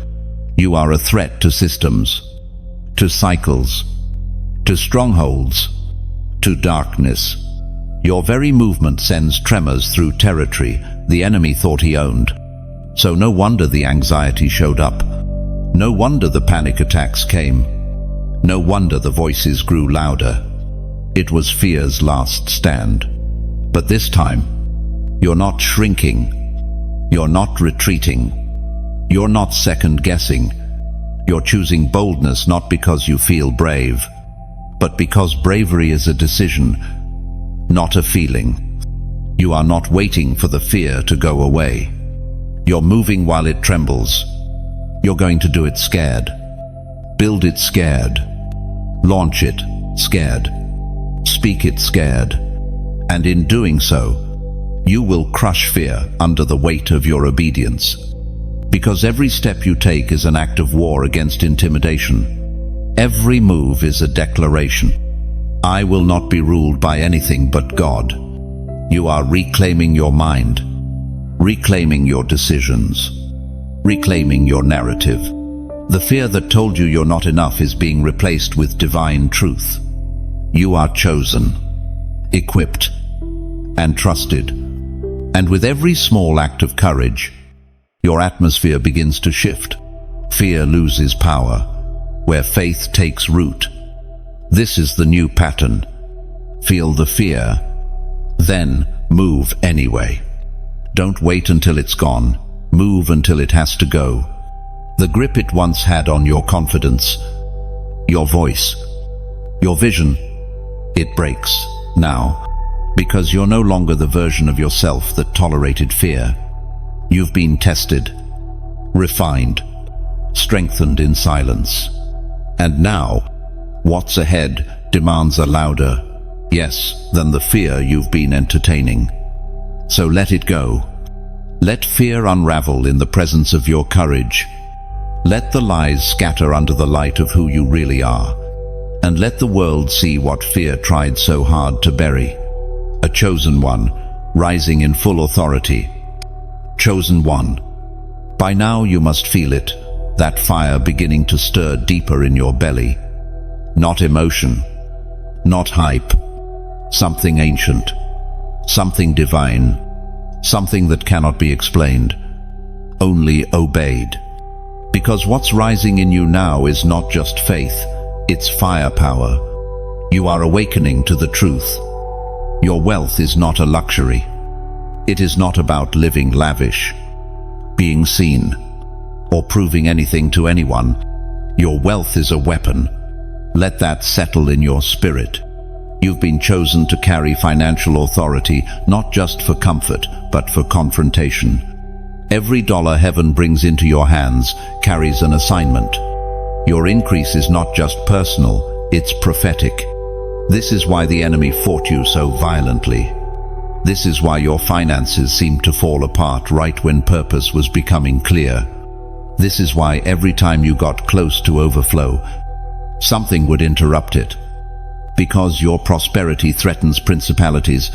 Speaker 1: You are a threat to systems, to cycles, to strongholds, to darkness. Your very movement sends tremors through territory the enemy thought he owned. So no wonder the anxiety showed up. No wonder the panic attacks came. No wonder the voices grew louder. It was fear's last stand. But this time, you're not shrinking. You're not retreating. You're not second-guessing. You're choosing boldness not because you feel brave, but because bravery is a decision, not a feeling. You are not waiting for the fear to go away. You're moving while it trembles. You're going to do it scared. Build it scared. Launch it scared. Speak it scared. And in doing so, you will crush fear under the weight of your obedience. Because every step you take is an act of war against intimidation. Every move is a declaration. I will not be ruled by anything but God. You are reclaiming your mind, reclaiming your decisions, reclaiming your narrative. The fear that told you you're not enough is being replaced with divine truth. You are chosen, equipped, and trusted. And with every small act of courage, your atmosphere begins to shift. Fear loses power, where faith takes root. This is the new pattern. Feel the fear, then move anyway. Don't wait until it's gone. Move until it has to go. The grip it once had on your confidence, your voice, your vision, it breaks now, because you're no longer the version of yourself that tolerated fear. You've been tested, refined, strengthened in silence. And now, what's ahead demands a louder yes than the fear you've been entertaining. So let it go. Let fear unravel in the presence of your courage. Let the lies scatter under the light of who you really are. And let the world see what fear tried so hard to bury. A chosen one, rising in full authority. Chosen one. By now you must feel it, that fire beginning to stir deeper in your belly. Not emotion, not hype. Something ancient, something divine, something that cannot be explained, only obeyed. Because what's rising in you now is not just faith, it's firepower. You are awakening to the truth. Your wealth is not a luxury. It is not about living lavish, being seen, or proving anything to anyone. Your wealth is a weapon. Let that settle in your spirit. You've been chosen to carry financial authority, not just for comfort, but for confrontation. Every dollar heaven brings into your hands carries an assignment. Your increase is not just personal, it's prophetic. This is why the enemy fought you so violently. This is why your finances seemed to fall apart right when purpose was becoming clear. This is why every time you got close to overflow, something would interrupt it. Because your prosperity threatens principalities.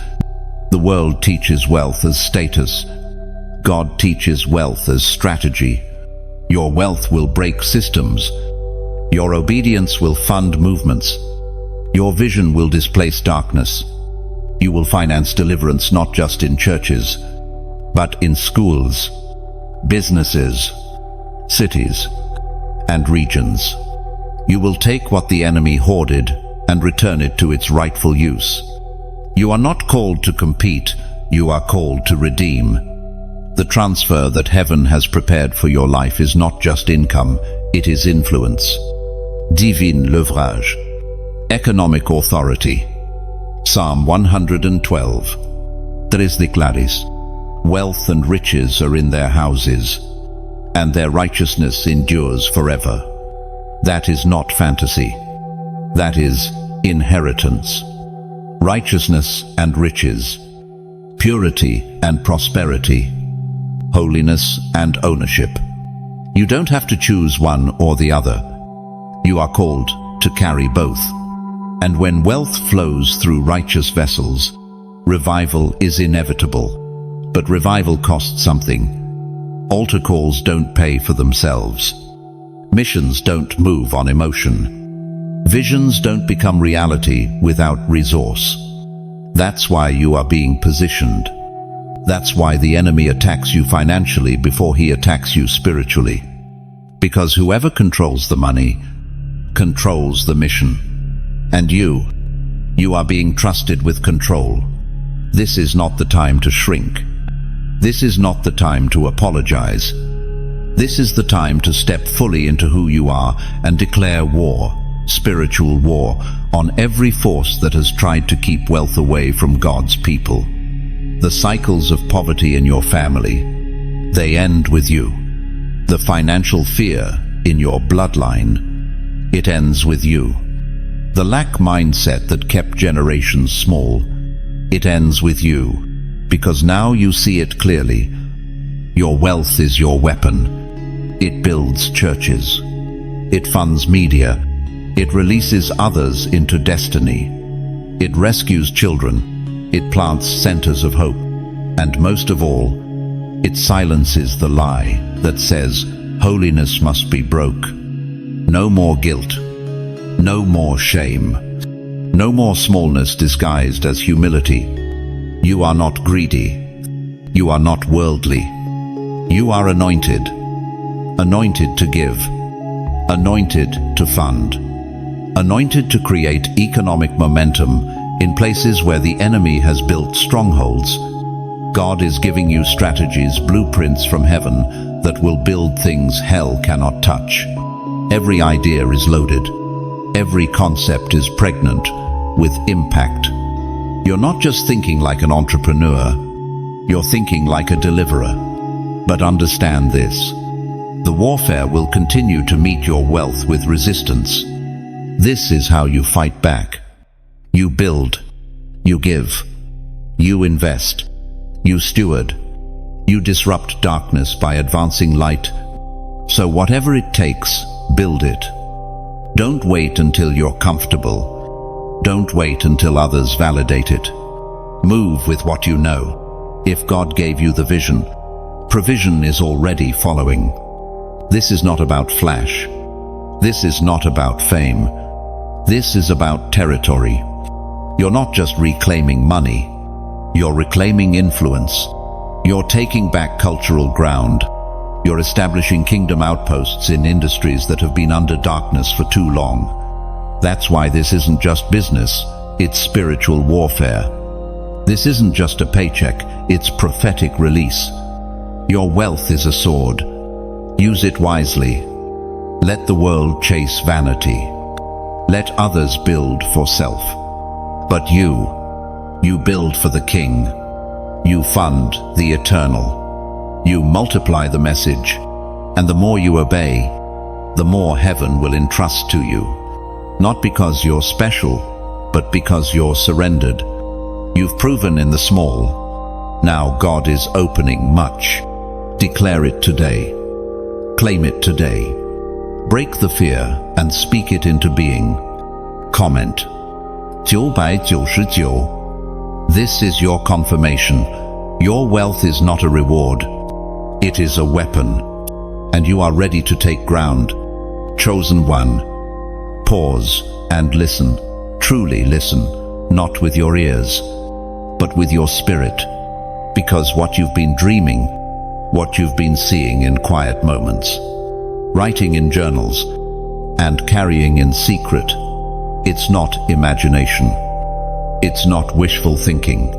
Speaker 1: The world teaches wealth as status. God teaches wealth as strategy. Your wealth will break systems. Your obedience will fund movements. Your vision will displace darkness. You will finance deliverance not just in churches, but in schools, businesses, cities, and regions. You will take what the enemy hoarded and return it to its rightful use. You are not called to compete, you are called to redeem. The transfer that heaven has prepared for your life is not just income, it is influence. Divine leverage. Economic authority. Psalm 112. Tres declaris. Wealth and riches are in their houses, and their righteousness endures forever. That is not fantasy. That is inheritance. Righteousness and riches. Purity and prosperity. Holiness and ownership. You don't have to choose one or the other. You are called to carry both. And when wealth flows through righteous vessels, revival is inevitable. But revival costs something. Altar calls don't pay for themselves. Missions don't move on emotion. Visions don't become reality without resource. That's why you are being positioned. That's why the enemy attacks you financially before he attacks you spiritually. Because whoever controls the money controls the mission. And you are being trusted with control. This is not the time to shrink. This is not the time to apologize. This is the time to step fully into who you are and declare war, spiritual war, on every force that has tried to keep wealth away from God's people. The cycles of poverty in your family, they end with you. The financial fear in your bloodline, it ends with you. The lack mindset that kept generations small, it ends with you, because now you see it clearly. Your wealth is your weapon. It builds churches. It funds media. It releases others into destiny. It rescues children. It plants centers of hope. And most of all, it silences the lie that says holiness must be broke. No more guilt. No more shame. No more smallness disguised as humility. You are not greedy. You are not worldly. You are anointed. Anointed to give. Anointed to fund. Anointed to create economic momentum in places where the enemy has built strongholds. God is giving you strategies, blueprints from heaven that will build things hell cannot touch. Every idea is loaded. Every concept is pregnant with impact. You're not just thinking like an entrepreneur. You're thinking like a deliverer. But understand this. The warfare will continue to meet your wealth with resistance. This is how you fight back. You build. You give. You invest. You steward. You disrupt darkness by advancing light. So whatever it takes, build it. Don't wait until you're comfortable. Don't wait until others validate it. Move with what you know. If God gave you the vision, provision is already following. This is not about flash. This is not about fame. This is about territory. You're not just reclaiming money. You're reclaiming influence. You're taking back cultural ground. You're establishing kingdom outposts in industries that have been under darkness for too long. That's why this isn't just business, it's spiritual warfare. This isn't just a paycheck, it's prophetic release. Your wealth is a sword. Use it wisely. Let the world chase vanity. Let others build for self. But you build for the King. You fund the eternal. You multiply the message. And the more you obey, the more heaven will entrust to you. Not because you're special, but because you're surrendered. You've proven in the small. Now God is opening much. Declare it today. Claim it today. Break the fear and speak it into being. Comment. 999. This is your confirmation. Your wealth is not a reward. It is a weapon. And you are ready to take ground. Chosen one. Pause and listen. Truly listen. Not with your ears, but with your spirit. Because what you've been dreaming, what you've been seeing in quiet moments, writing in journals, and carrying in secret, it's not imagination. It's not wishful thinking.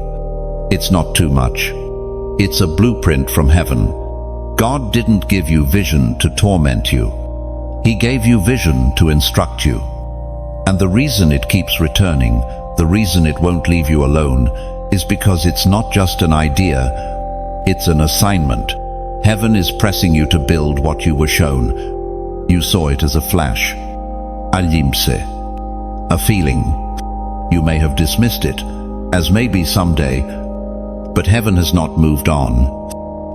Speaker 1: It's not too much. It's a blueprint from heaven. God didn't give you vision to torment you. He gave you vision to instruct you. And the reason it keeps returning, the reason it won't leave you alone, is because it's not just an idea, it's an assignment. Heaven is pressing you to build what you were shown. You saw it as a flash. Alimse. A feeling. You may have dismissed it, as maybe someday, but heaven has not moved on.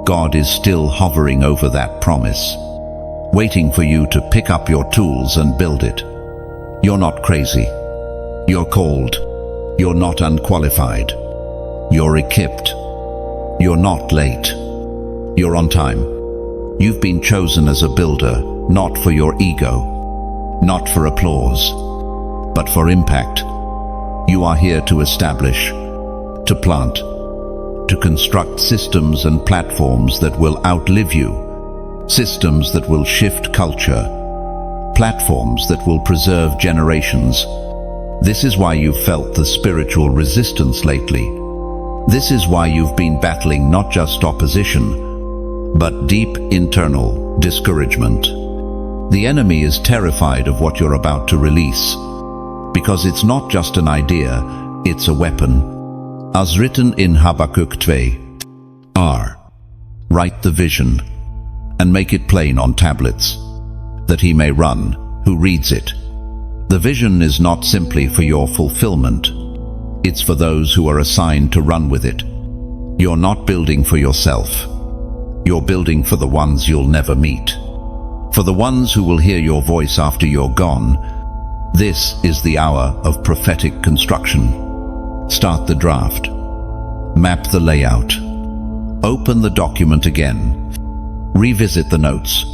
Speaker 1: God is still hovering over that promise, waiting for you to pick up your tools and build it. You're not crazy. You're called. You're not unqualified. You're equipped. You're not late. You're on time. You've been chosen as a builder, not for your ego, not for applause, but for impact. You are here to establish, to plant, to construct systems and platforms that will outlive you, systems that will shift culture, platforms that will preserve generations. This is why you've felt the spiritual resistance lately. This is why you've been battling not just opposition, but deep internal discouragement. The enemy is terrified of what you're about to release, because it's not just an idea, it's a weapon. As written in Habakkuk 2:r. Write the vision, and make it plain on tablets, that he may run who reads it. The vision is not simply for your fulfillment, it's for those who are assigned to run with it. You're not building for yourself. You're building for the ones you'll never meet, for the ones who will hear your voice after you're gone, This is the hour of prophetic construction. Start the draft. Map the layout. Open the document again. Revisit the notes.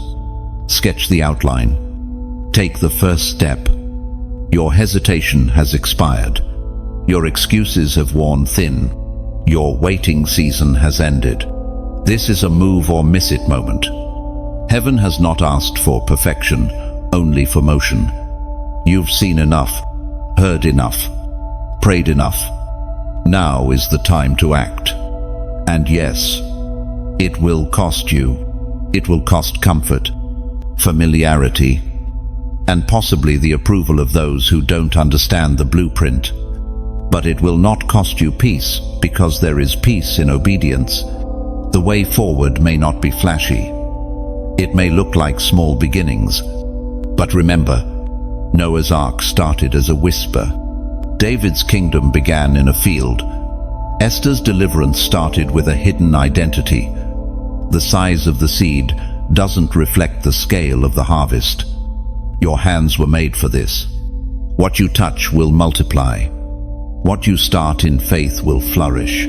Speaker 1: Sketch the outline. Take the first step. Your hesitation has expired. Your excuses have worn thin. Your waiting season has ended. This is a move or miss it moment. Heaven has not asked for perfection, only for motion. You've seen enough, heard enough, prayed enough. Now is the time to act. And yes, it will cost you. It will cost comfort, familiarity, and possibly the approval of those who don't understand the blueprint. But it will not cost you peace, because there is peace in obedience. The way forward may not be flashy. It may look like small beginnings. But remember, Noah's Ark started as a whisper. David's kingdom began in a field. Esther's deliverance started with a hidden identity. The size of the seed doesn't reflect the scale of the harvest. Your hands were made for this. What you touch will multiply. What you start in faith will flourish.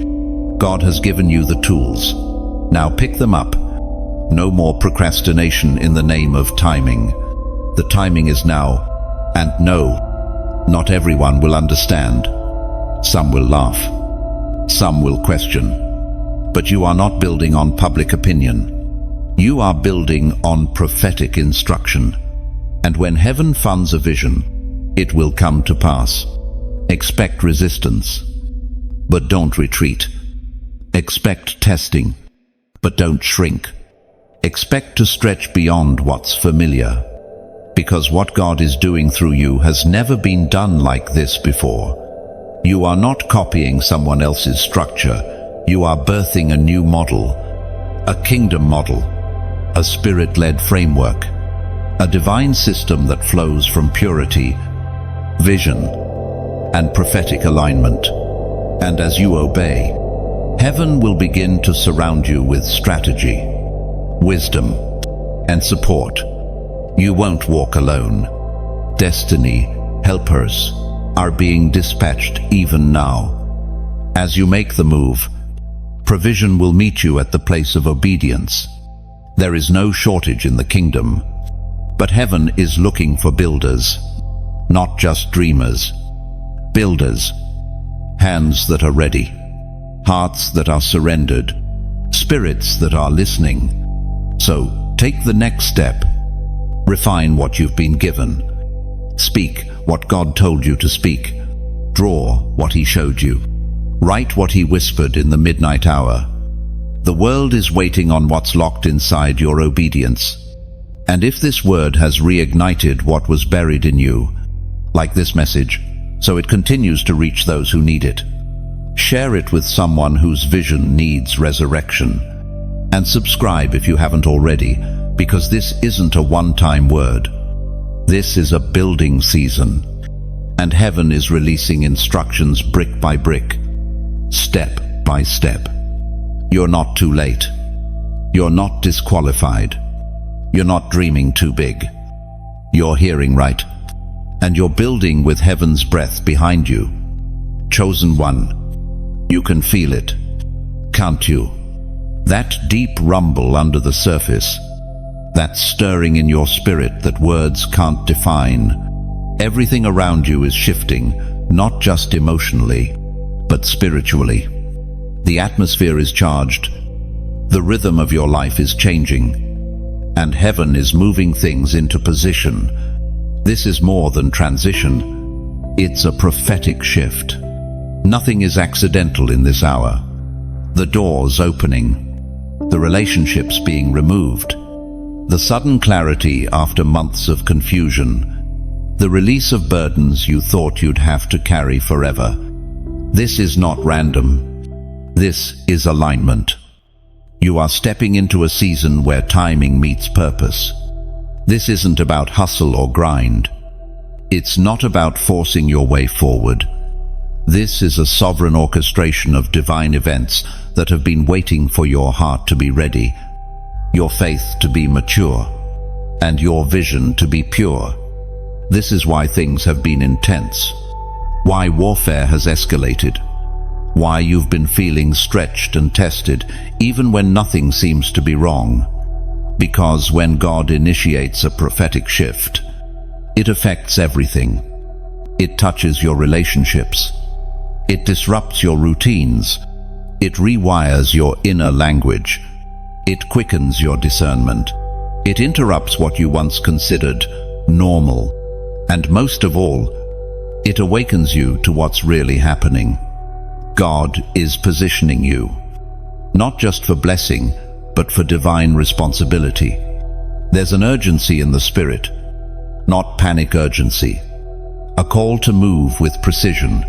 Speaker 1: God has given you the tools. Now pick them up. No more procrastination in the name of timing. The timing is now. And no, not everyone will understand. Some will laugh. Some will question. But you are not building on public opinion. You are building on prophetic instruction. And when heaven funds a vision, it will come to pass. Expect resistance, but don't retreat. Expect testing, but don't shrink. Expect to stretch beyond what's familiar. Because what God is doing through you has never been done like this before. You are not copying someone else's structure. You are birthing a new model, a kingdom model, a spirit-led framework, a divine system that flows from purity, vision, and prophetic alignment. And as you obey, heaven will begin to surround you with strategy, wisdom, and support. You won't walk alone. Destiny, helpers, are being dispatched even now. As you make the move, provision will meet you at the place of obedience. There is no shortage in the kingdom, but heaven is looking for builders, not just dreamers. Builders, hands that are ready, hearts that are surrendered, spirits that are listening. So take the next step. Refine what you've been given. Speak what God told you to speak. Draw what He showed you. Write what He whispered in the midnight hour. The world is waiting on what's locked inside your obedience. And if this word has reignited what was buried in you, like this message, so it continues to reach those who need it, share it with someone whose vision needs resurrection. And subscribe if you haven't already, because this isn't a one-time word. This is a building season, and heaven is releasing instructions brick by brick, step by step. You're not too late. You're not disqualified. You're not dreaming too big. You're hearing right, and you're building with heaven's breath behind you. Chosen one, you can feel it, can't you? That deep rumble under the surface, that stirring in your spirit that words can't define. Everything around you is shifting, not just emotionally, but spiritually. The atmosphere is charged. The rhythm of your life is changing, and heaven is moving things into position. This is more than transition. It's a prophetic shift. Nothing is accidental in this hour. The doors opening, the relationships being removed, the sudden clarity after months of confusion, the release of burdens you thought you'd have to carry forever. This is not random. This is alignment. You are stepping into a season where timing meets purpose. This isn't about hustle or grind. It's not about forcing your way forward. This is a sovereign orchestration of divine events that have been waiting for your heart to be ready, your faith to be mature, and your vision to be pure. This is why things have been intense, why warfare has escalated, why you've been feeling stretched and tested, even when nothing seems to be wrong. Because when God initiates a prophetic shift, it affects everything. It touches your relationships. It disrupts your routines. It rewires your inner language. It quickens your discernment. It interrupts what you once considered normal. And most of all, it awakens you to what's really happening. God is positioning you, not just for blessing, but for divine responsibility. There's an urgency in the spirit, not panic urgency. A call to move with precision,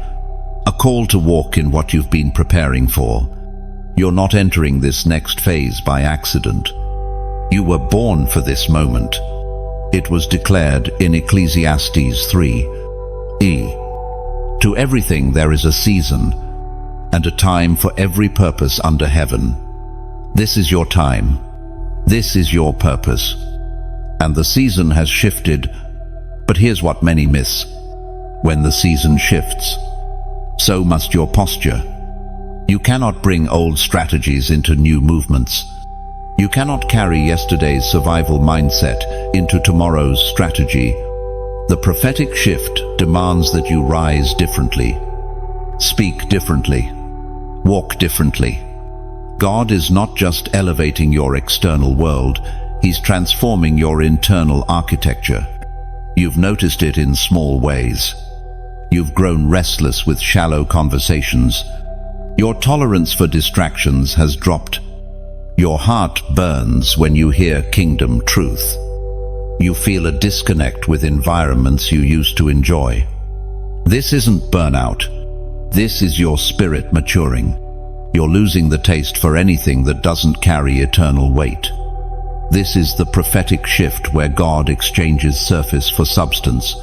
Speaker 1: a call to walk in what you've been preparing for. You're not entering this next phase by accident. You were born for this moment. It was declared in Ecclesiastes 3:e. To everything there is a season, and a time for every purpose under heaven. This is your time. This is your purpose. And the season has shifted, but here's what many miss. When the season shifts, so must your posture. You cannot bring old strategies into new movements. You cannot carry yesterday's survival mindset into tomorrow's strategy. The prophetic shift demands that you rise differently, speak differently, walk differently. God is not just elevating your external world, He's transforming your internal architecture. You've noticed it in small ways. You've grown restless with shallow conversations. Your tolerance for distractions has dropped. Your heart burns when you hear kingdom truth. You feel a disconnect with environments you used to enjoy. This isn't burnout. This is your spirit maturing. You're losing the taste for anything that doesn't carry eternal weight. This is the prophetic shift where God exchanges surface for substance,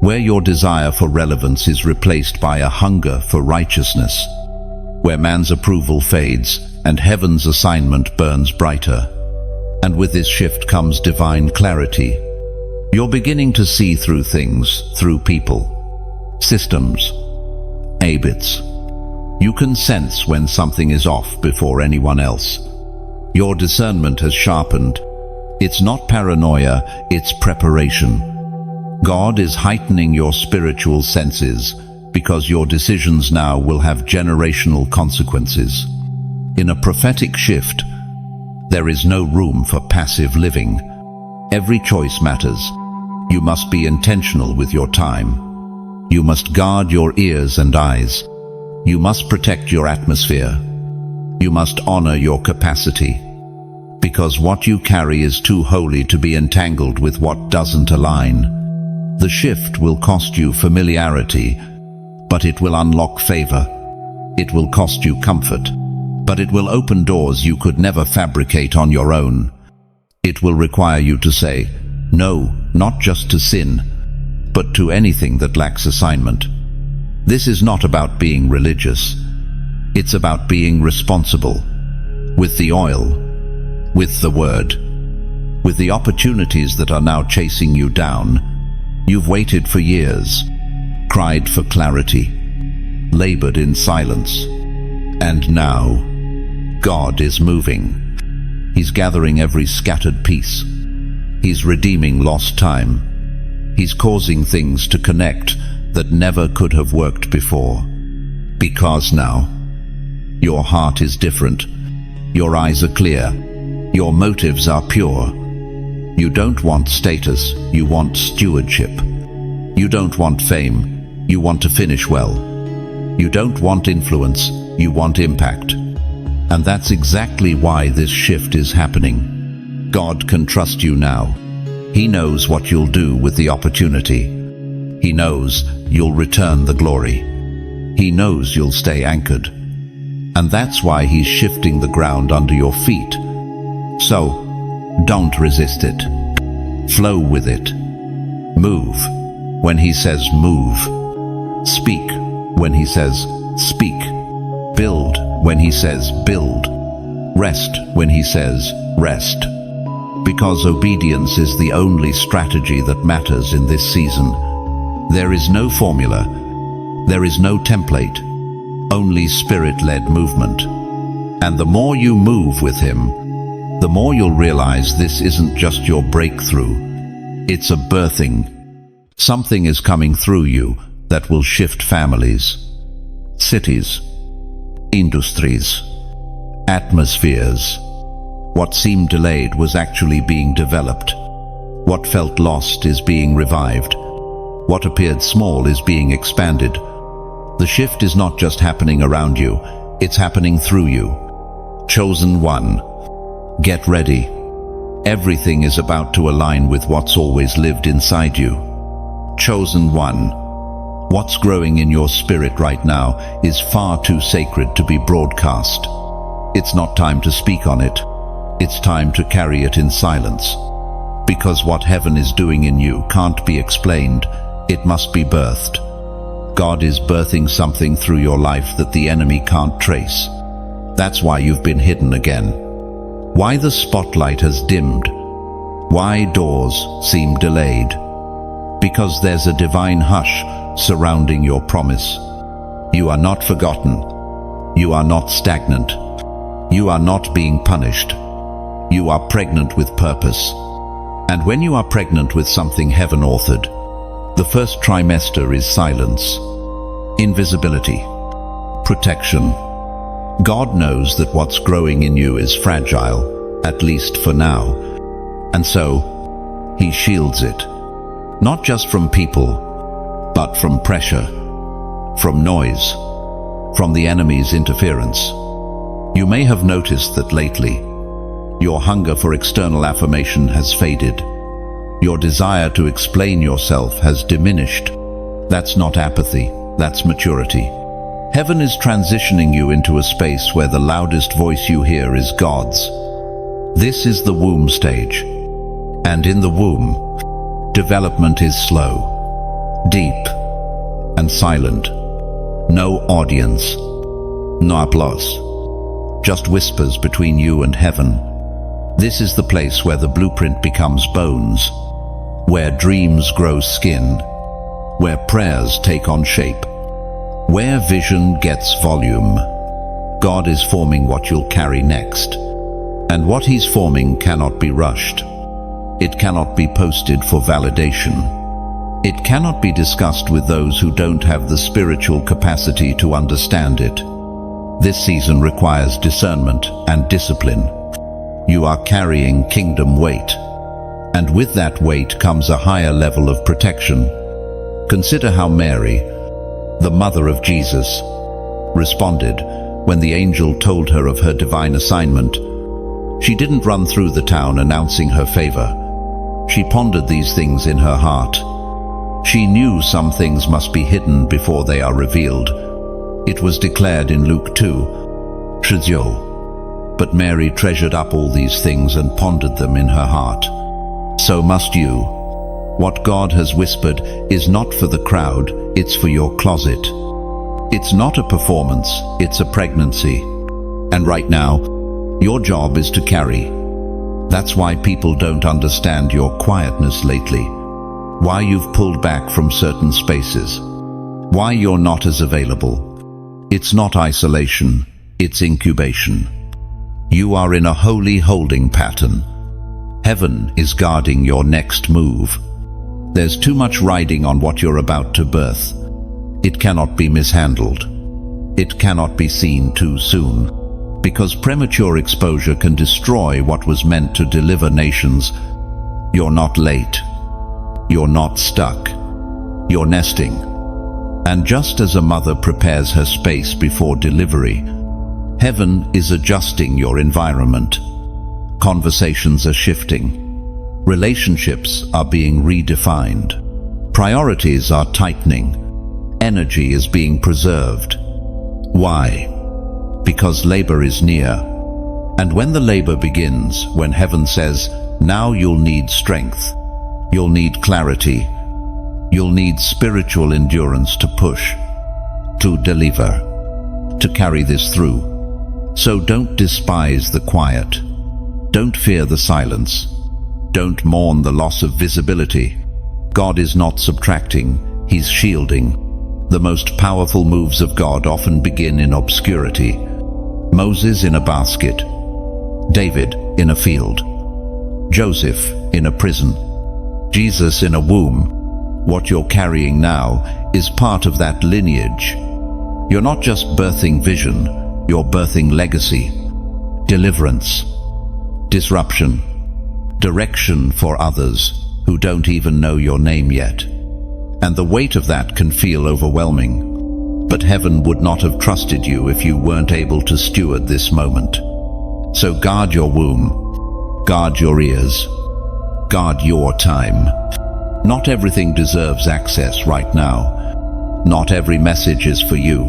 Speaker 1: where your desire for relevance is replaced by a hunger for righteousness, where man's approval fades and heaven's assignment burns brighter. And with this shift comes divine clarity. You're beginning to see through things, through people, systems, habits. You can sense when something is off before anyone else. Your discernment has sharpened. It's not paranoia, it's preparation. God is heightening your spiritual senses because your decisions now will have generational consequences. In a prophetic shift, there is no room for passive living. Every choice matters. You must be intentional with your time. You must guard your ears and eyes. You must protect your atmosphere. You must honor your capacity. Because what you carry is too holy to be entangled with what doesn't align. The shift will cost you familiarity, but it will unlock favor. It will cost you comfort, but it will open doors you could never fabricate on your own. It will require you to say no, not just to sin, but to anything that lacks assignment. This is not about being religious. It's about being responsible. With the oil, with the word, with the opportunities that are now chasing you down. You've waited for years, cried for clarity, labored in silence. And now, God is moving. He's gathering every scattered piece. He's redeeming lost time. He's causing things to connect that never could have worked before. Because now, your heart is different. Your eyes are clear. Your motives are pure. You don't want status, you want stewardship. You don't want fame, you want to finish well. You don't want influence, you want impact. And that's exactly why this shift is happening. God can trust you now. He knows what you'll do with the opportunity. He knows you'll return the glory. He knows you'll stay anchored. And that's why He's shifting the ground under your feet. So, don't resist it. Flow with it. Move when He says move. Speak when He says speak. Build when He says build. Rest when He says rest. Because obedience is the only strategy that matters in this season. There is no formula. There is no template. Only Spirit-led movement. And the more you move with Him, the more you'll realize this isn't just your breakthrough. It's a birthing. Something is coming through you that will shift families, cities, industries, atmospheres. What seemed delayed was actually being developed. What felt lost is being revived. What appeared small is being expanded. The shift is not just happening around you, it's happening through you. Chosen one, get ready. Everything is about to align with what's always lived inside you. Chosen one, what's growing in your spirit right now is far too sacred to be broadcast. It's not time to speak on it. It's time to carry it in silence. Because what heaven is doing in you can't be explained, it must be birthed. God is birthing something through your life that the enemy can't trace. That's why you've been hidden again. Why the spotlight has dimmed. Why doors seem delayed. Because there's a divine hush surrounding your promise. You are not forgotten. You are not stagnant. You are not being punished. You are pregnant with purpose. And when you are pregnant with something heaven authored, the first trimester is silence, invisibility, protection. God knows that what's growing in you is fragile, at least for now. And so, He shields it. Not just from people, but from pressure, from noise, from the enemy's interference. You may have noticed that lately, your hunger for external affirmation has faded. Your desire to explain yourself has diminished. That's not apathy, that's maturity. Heaven is transitioning you into a space where the loudest voice you hear is God's. This is the womb stage. And in the womb, development is slow, deep, and silent. No audience, no applause, just whispers between you and heaven. This is the place where the blueprint becomes bones, where dreams grow skin, where prayers take on shape, where vision gets volume. God is forming what you'll carry next. And what He's forming cannot be rushed. It cannot be posted for validation. It cannot be discussed with those who don't have the spiritual capacity to understand it. This season requires discernment and discipline. You are carrying kingdom weight. And with that weight comes a higher level of protection. Consider how Mary, the mother of Jesus, responded when the angel told her of her divine assignment. She didn't run through the town announcing her favor. She pondered these things in her heart. She knew some things must be hidden before they are revealed. It was declared in Luke 2, Trezio. But Mary treasured up all these things and pondered them in her heart. So must you. What God has whispered is not for the crowd, it's for your closet. It's not a performance, it's a pregnancy. And right now, your job is to carry. That's why people don't understand your quietness lately. Why you've pulled back from certain spaces. Why you're not as available. It's not isolation, it's incubation. You are in a holy holding pattern. Heaven is guarding your next move. There's too much riding on what you're about to birth. It cannot be mishandled. It cannot be seen too soon. Because premature exposure can destroy what was meant to deliver nations. You're not late. You're not stuck. You're nesting. And just as a mother prepares her space before delivery, heaven is adjusting your environment. Conversations are shifting. Relationships are being redefined. Priorities are tightening. Energy is being preserved. Why? Because labor is near. And when the labor begins, when heaven says, now you'll need strength, you'll need clarity, you'll need spiritual endurance to push, to deliver, to carry this through. So don't despise the quiet. Don't fear the silence. Don't mourn the loss of visibility. God is not subtracting, He's shielding. The most powerful moves of God often begin in obscurity. Moses in a basket, David in a field, Joseph in a prison, Jesus in a womb. What you're carrying now is part of that lineage. You're not just birthing vision, you're birthing legacy, deliverance, disruption, direction for others who don't even know your name yet. And the weight of that can feel overwhelming. But heaven would not have trusted you if you weren't able to steward this moment. So guard your womb, guard your ears, guard your time. Not everything deserves access right now. Not every message is for you.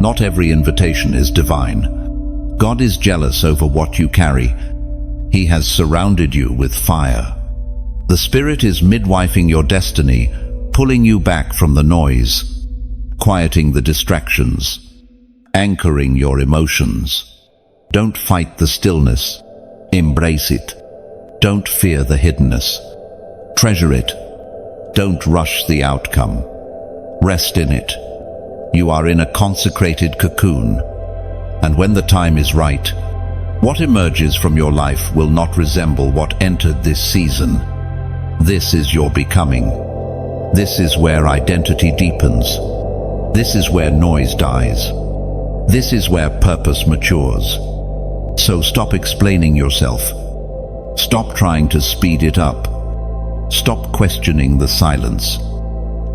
Speaker 1: Not every invitation is divine. God is jealous over what you carry. He has surrounded you with fire. The Spirit is midwifing your destiny, pulling you back from the noise, quieting the distractions, anchoring your emotions. Don't fight the stillness. Embrace it. Don't fear the hiddenness. Treasure it. Don't rush the outcome. Rest in it. You are in a consecrated cocoon. And when the time is right, what emerges from your life will not resemble what entered this season. This is your becoming. This is where identity deepens. This is where noise dies. This is where purpose matures. So stop explaining yourself. Stop trying to speed it up. Stop questioning the silence.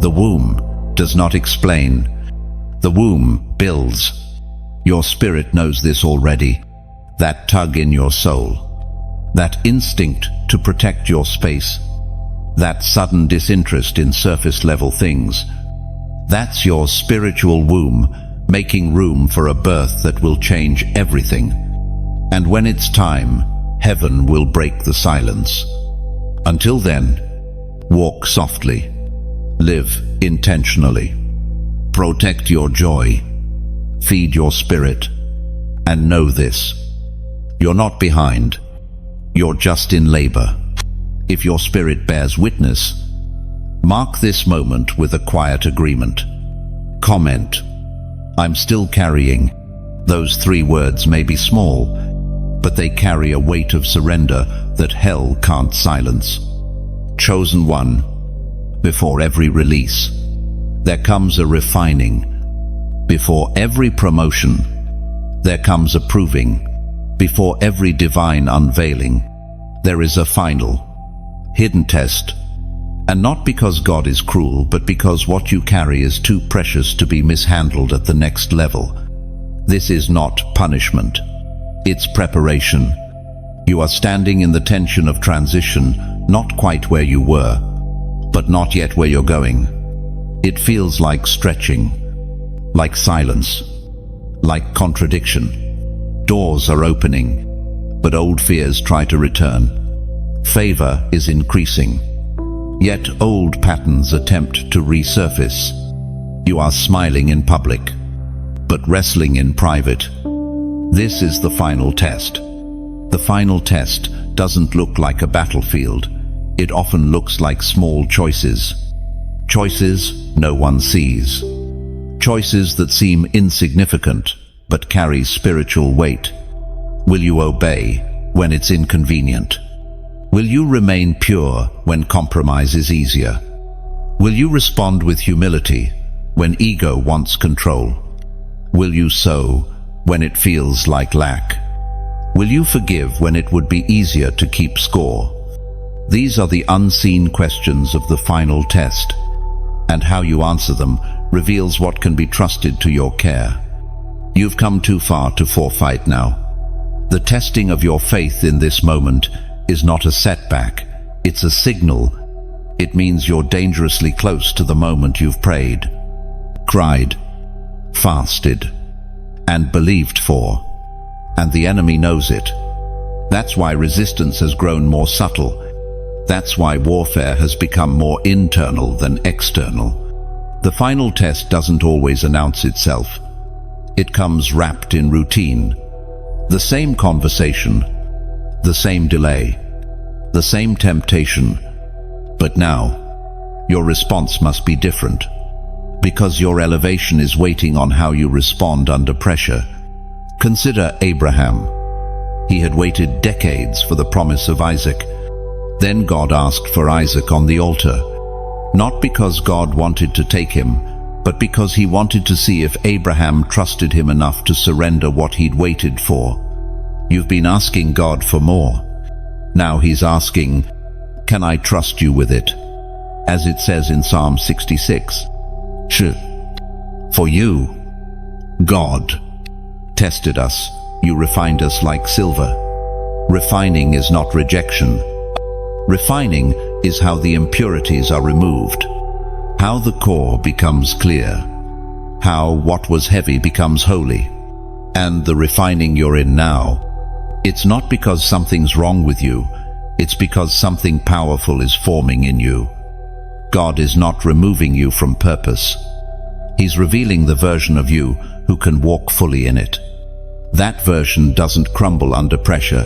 Speaker 1: The womb does not explain. The womb builds. Your spirit knows this already. That tug in your soul. That instinct to protect your space. That sudden disinterest in surface-level things. That's your spiritual womb, making room for a birth that will change everything. And when it's time, heaven will break the silence. Until then, walk softly. Live intentionally. Protect your joy. Feed your spirit. And know this: you're not behind. You're just in labor. If your spirit bears witness, mark this moment with a quiet agreement. Comment, "I'm still carrying." Those 3 words may be small, but they carry a weight of surrender that hell can't silence. Chosen one, before every release, there comes a refining. Before every promotion, there comes a proving. Before every divine unveiling, there is a final, hidden test. And not because God is cruel, but because what you carry is too precious to be mishandled at the next level. This is not punishment. It's preparation. You are standing in the tension of transition, not quite where you were, but not yet where you're going. It feels like stretching, like silence, like contradiction. Doors are opening, but old fears try to return. Favor is increasing, yet old patterns attempt to resurface. You are smiling in public, but wrestling in private. This is the final test. The final test doesn't look like a battlefield. It often looks like small choices. Choices no one sees. Choices that seem insignificant, but carry spiritual weight. Will you obey when it's inconvenient? Will you remain pure when compromise is easier? Will you respond with humility when ego wants control? Will you sow when it feels like lack? Will you forgive when it would be easier to keep score? These are the unseen questions of the final test, and how you answer them reveals what can be trusted to your care. You've come too far to forfeit now. The testing of your faith in this moment is not a setback, it's a signal. It means you're dangerously close to the moment you've prayed, cried, fasted, and believed for, and the enemy knows it. That's why resistance has grown more subtle. That's why warfare has become more internal than external. The final test doesn't always announce itself. It comes wrapped in routine. The same conversation, the same delay, the same temptation, but now your response must be different, because your elevation is waiting on how you respond under pressure. Consider Abraham. He had waited decades for the promise of Isaac. Then God asked for Isaac on the altar, not because God wanted to take him, but because he wanted to see if Abraham trusted him enough to surrender what he'd waited for. You've been asking God for more. Now he's asking, can I trust you with it? As it says in Psalm 66. For you, God, tested us, you refined us like silver. Refining is not rejection. Refining is how the impurities are removed, how the core becomes clear, how what was heavy becomes holy. And the refining you're in now, it's not because something's wrong with you, it's because something powerful is forming in you. God is not removing you from purpose. He's revealing the version of you who can walk fully in it. That version doesn't crumble under pressure.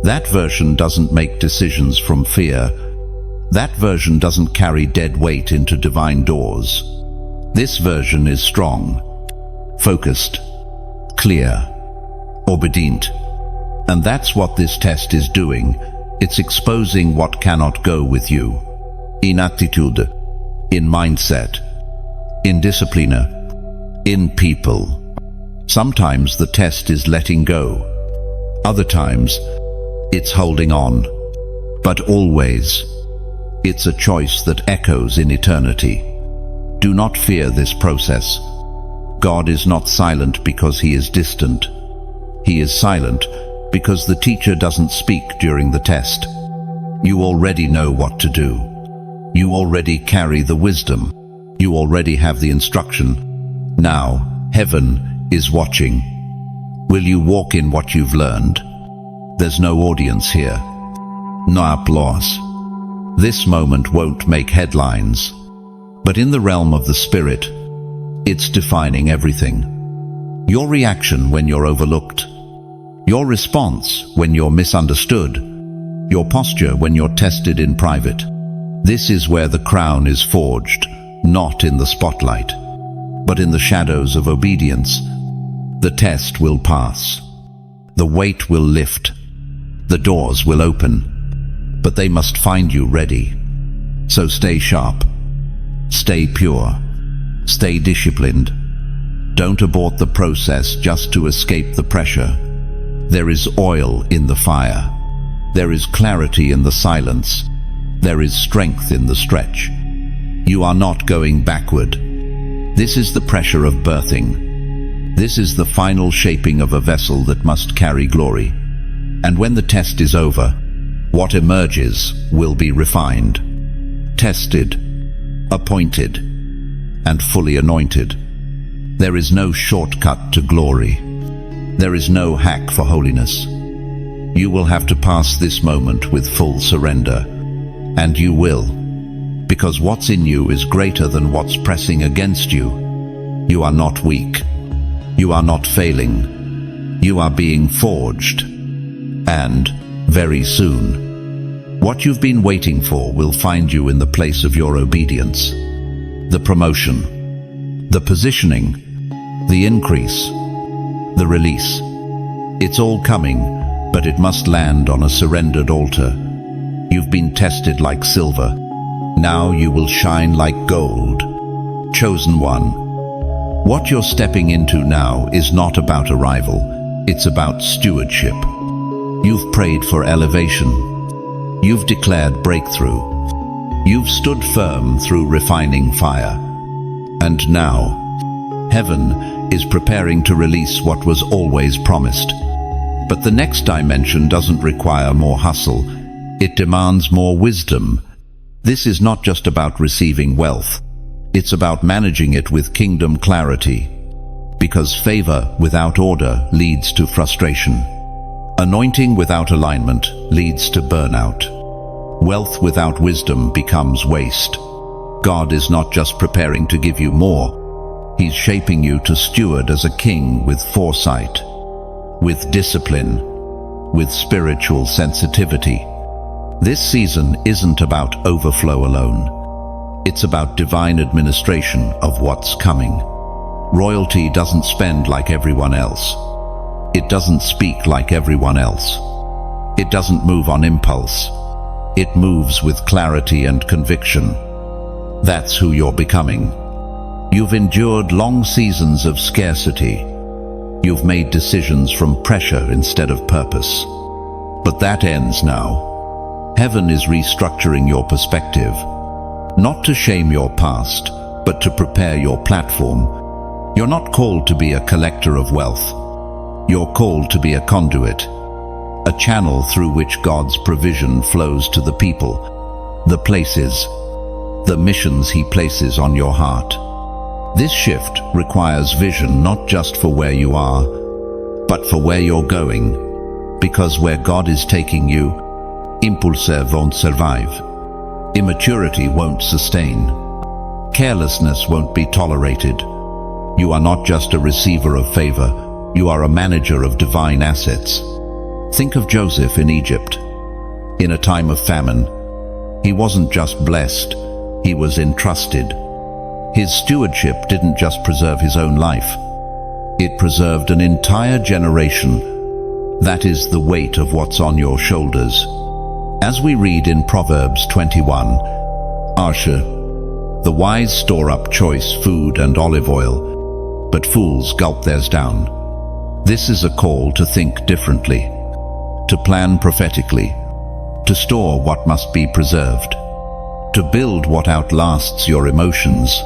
Speaker 1: That version doesn't make decisions from fear. That version doesn't carry dead weight into divine doors. This version is strong, focused, clear, obedient. And that's what this test is doing. It's exposing what cannot go with you. In attitude, in mindset, in discipline, in people. Sometimes the test is letting go. Other times, it's holding on. But always, it's a choice that echoes in eternity. Do not fear this process. God is not silent because he is distant. He is silent because the teacher doesn't speak during the test. You already know what to do. You already carry the wisdom. You already have the instruction. Now, heaven is watching. Will you walk in what you've learned? There's no audience here. No applause. This moment won't make headlines. But in the realm of the Spirit, it's defining everything. Your reaction when you're overlooked. Your response when you're misunderstood. Your posture when you're tested in private. This is where the crown is forged, not in the spotlight, but in the shadows of obedience. The test will pass. The weight will lift. The doors will open. But they must find you ready. So stay sharp. Stay pure. Stay disciplined. Don't abort the process just to escape the pressure. There is oil in the fire. There is clarity in the silence. There is strength in the stretch. You are not going backward. This is the pressure of birthing. This is the final shaping of a vessel that must carry glory. And when the test is over, what emerges will be refined, tested, appointed, and fully anointed. There is no shortcut to glory. There is no hack for holiness. You will have to pass this moment with full surrender. And you will, because what's in you is greater than what's pressing against you. You are not weak. You are not failing. You are being forged. And, very soon, what you've been waiting for will find you in the place of your obedience. The promotion, the positioning, the increase, the release. It's all coming, but it must land on a surrendered altar. You've been tested like silver. Now you will shine like gold. Chosen one. What you're stepping into now is not about arrival. It's about stewardship. You've prayed for elevation. You've declared breakthrough. You've stood firm through refining fire. And now, heaven is preparing to release what was always promised. But the next dimension doesn't require more hustle. It demands more wisdom. This is not just about receiving wealth. It's about managing it with kingdom clarity. Because favor without order leads to frustration. Anointing without alignment leads to burnout. Wealth without wisdom becomes waste. God is not just preparing to give you more. He's shaping you to steward as a king with foresight, with discipline, with spiritual sensitivity. This season isn't about overflow alone. It's about divine administration of what's coming. Royalty doesn't spend like everyone else. It doesn't speak like everyone else. It doesn't move on impulse. It moves with clarity and conviction. That's who you're becoming. You've endured long seasons of scarcity. You've made decisions from pressure instead of purpose. But that ends now. Heaven is restructuring your perspective, not to shame your past, but to prepare your platform. You're not called to be a collector of wealth. You're called to be a conduit, a channel through which God's provision flows to the people, the places, the missions He places on your heart. This shift requires vision not just for where you are, but for where you're going, because where God is taking you, impulseurs won't survive. Immaturity won't sustain. Carelessness won't be tolerated. You are not just a receiver of favor, you are a manager of divine assets. Think of Joseph in Egypt. In a time of famine, he wasn't just blessed, he was entrusted. His stewardship didn't just preserve his own life. It preserved an entire generation. That is the weight of what's on your shoulders. As we read in Proverbs 21, the wise store up choice food and olive oil, but fools gulp theirs down. This is a call to think differently, to plan prophetically, to store what must be preserved, to build what outlasts your emotions.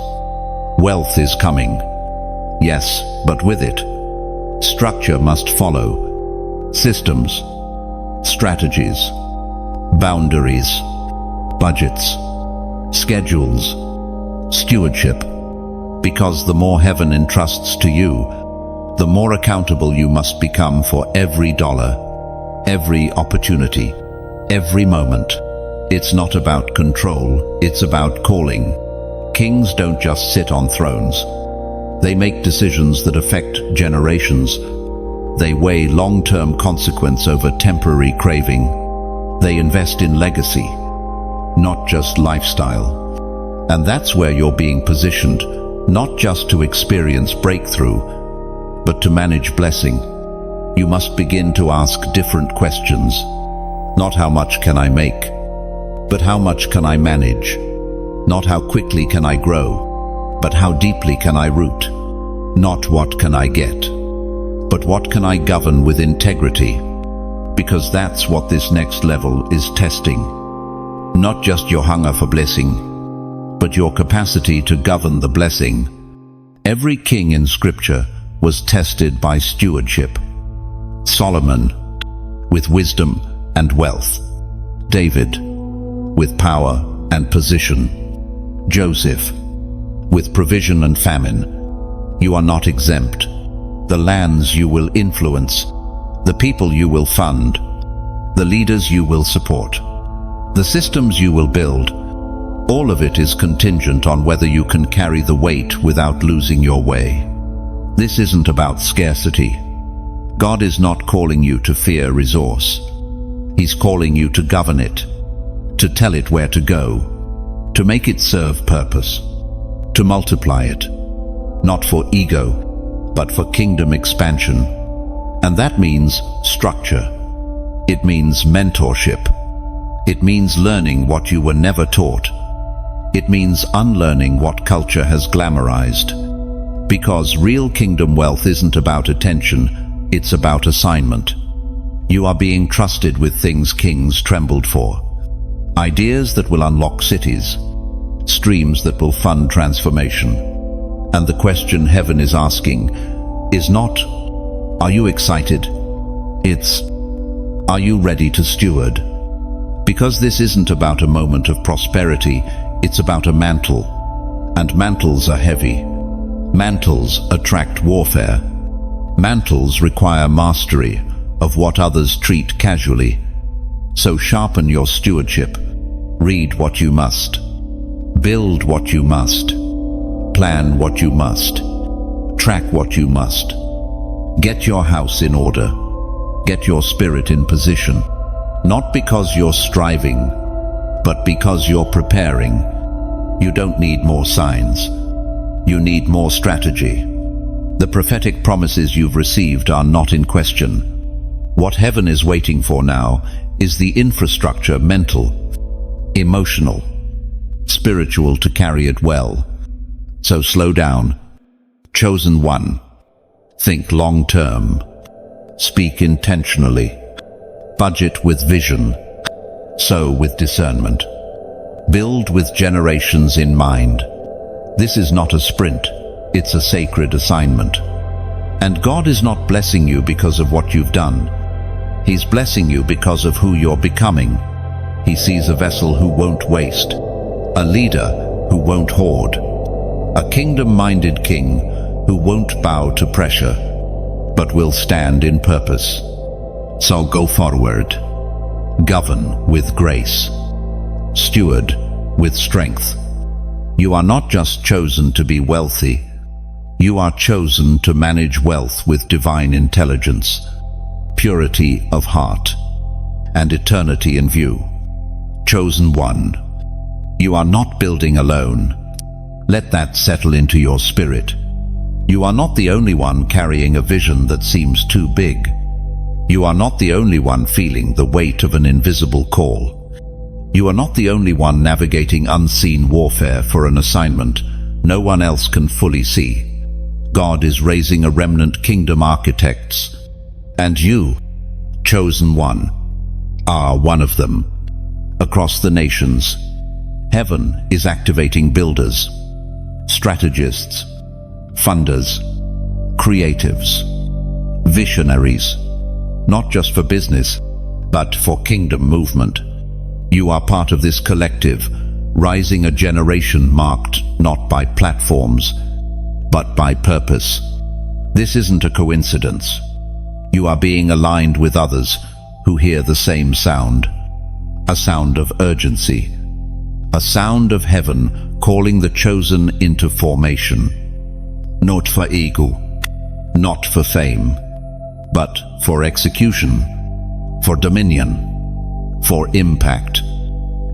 Speaker 1: Wealth is coming, yes, but with it, structure must follow. Systems, strategies, boundaries, budgets, schedules, stewardship. Because the more heaven entrusts to you, the more accountable you must become for every dollar, every opportunity, every moment. It's not about control, it's about calling. Kings don't just sit on thrones. They make decisions that affect generations. They weigh long-term consequence over temporary craving. They invest in legacy, not just lifestyle. And that's where you're being positioned, not just to experience breakthrough, but to manage blessing. You must begin to ask different questions. Not how much can I make, but how much can I manage? Not how quickly can I grow, but how deeply can I root? Not what can I get, but what can I govern with integrity? Because that's what this next level is testing. Not just your hunger for blessing, but your capacity to govern the blessing. Every king in Scripture was tested by stewardship. Solomon, with wisdom and wealth. David, with power and position. Joseph, with provision and famine. You are not exempt. The lands you will influence, the people you will fund, the leaders you will support, the systems you will build, all of it is contingent on whether you can carry the weight without losing your way. This isn't about scarcity. God is not calling you to fear resource. He's calling you to govern it, to tell it where to go, to make it serve purpose, to multiply it, not for ego, but for kingdom expansion. And that means structure. It means mentorship. It means learning what you were never taught. It means unlearning what culture has glamorized. Because real kingdom wealth isn't about attention, it's about assignment. You are being trusted with things kings trembled for. Ideas that will unlock cities, streams that will fund transformation. And the question heaven is asking is not, are you excited? It's, are you ready to steward? Because this isn't about a moment of prosperity, it's about a mantle. And mantles are heavy. Mantles attract warfare. Mantles require mastery of what others treat casually. So sharpen your stewardship. Read what you must. Build what you must. Plan what you must. Track what you must. Get your house in order. Get your spirit in position. Not because you're striving, but because you're preparing. You don't need more signs. You need more strategy. The prophetic promises you've received are not in question. What heaven is waiting for now is the infrastructure, mental, emotional, spiritual, to carry it well. So slow down. Chosen one. Think long-term. Speak intentionally. Budget with vision. Sow with discernment. Build with generations in mind. This is not a sprint. It's a sacred assignment. And God is not blessing you because of what you've done. He's blessing you because of who you're becoming. He sees a vessel who won't waste, a leader who won't hoard, a kingdom-minded king who won't bow to pressure, but will stand in purpose. So go forward. Govern with grace. Steward with strength. You are not just chosen to be wealthy. You are chosen to manage wealth with divine intelligence, purity of heart, and eternity in view. Chosen one. You are not building alone. Let that settle into your spirit. You are not the only one carrying a vision that seems too big. You are not the only one feeling the weight of an invisible call. You are not the only one navigating unseen warfare for an assignment no one else can fully see. God is raising a remnant kingdom architects, and you, chosen one, are one of them. Across the nations, heaven is activating builders, strategists, funders, creatives, visionaries, not just for business, but for kingdom movement. You are part of this collective, rising a generation marked not by platforms, but by purpose. This isn't a coincidence. You are being aligned with others who hear the same sound, a sound of urgency, a sound of heaven calling the chosen into formation. Not for ego, not for fame, but for execution, for dominion, for impact.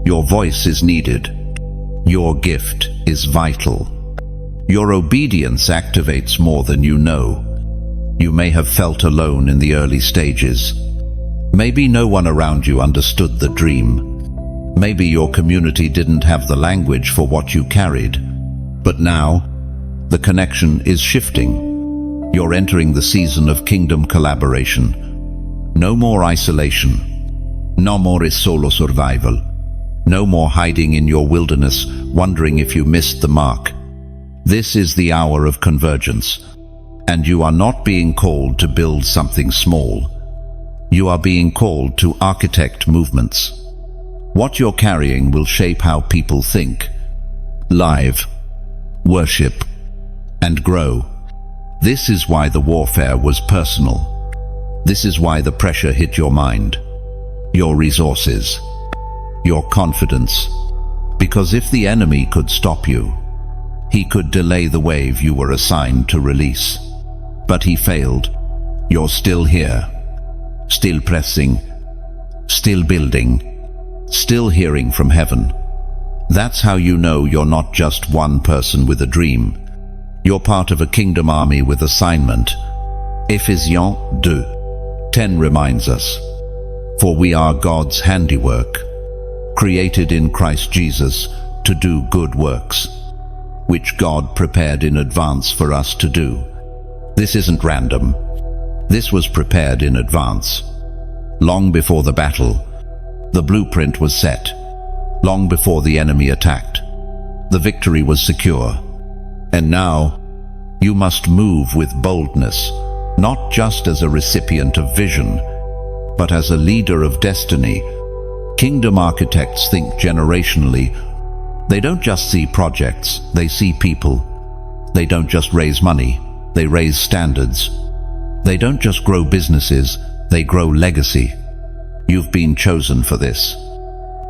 Speaker 1: Your voice is needed. Your gift is vital. Your obedience activates more than you know. You may have felt alone in the early stages. Maybe no one around you understood the dream. Maybe your community didn't have the language for what you carried. But now, the connection is shifting. You're entering the season of kingdom collaboration. No more isolation. No more solo survival. No more hiding in your wilderness, wondering if you missed the mark. This is the hour of convergence. And you are not being called to build something small. You are being called to architect movements. What you're carrying will shape how people think, live, worship, and grow. This is why the warfare was personal. This is why the pressure hit your mind, your resources, your confidence. Because if the enemy could stop you, he could delay the wave you were assigned to release. But he failed. You're still here, still pressing, still building, still hearing from heaven. That's how you know you're not just one person with a dream. You're part of a kingdom army with assignment. Ephesians 2:10 reminds us, "For we are God's handiwork, created in Christ Jesus to do good works, which God prepared in advance for us to do." This isn't random. This was prepared in advance. Long before the battle, the blueprint was set. Long before the enemy attacked, the victory was secure. And now, you must move with boldness, not just as a recipient of vision, but as a leader of destiny. Kingdom architects think generationally. They don't just see projects, they see people. They don't just raise money, they raise standards. They don't just grow businesses, they grow legacy. You've been chosen for this,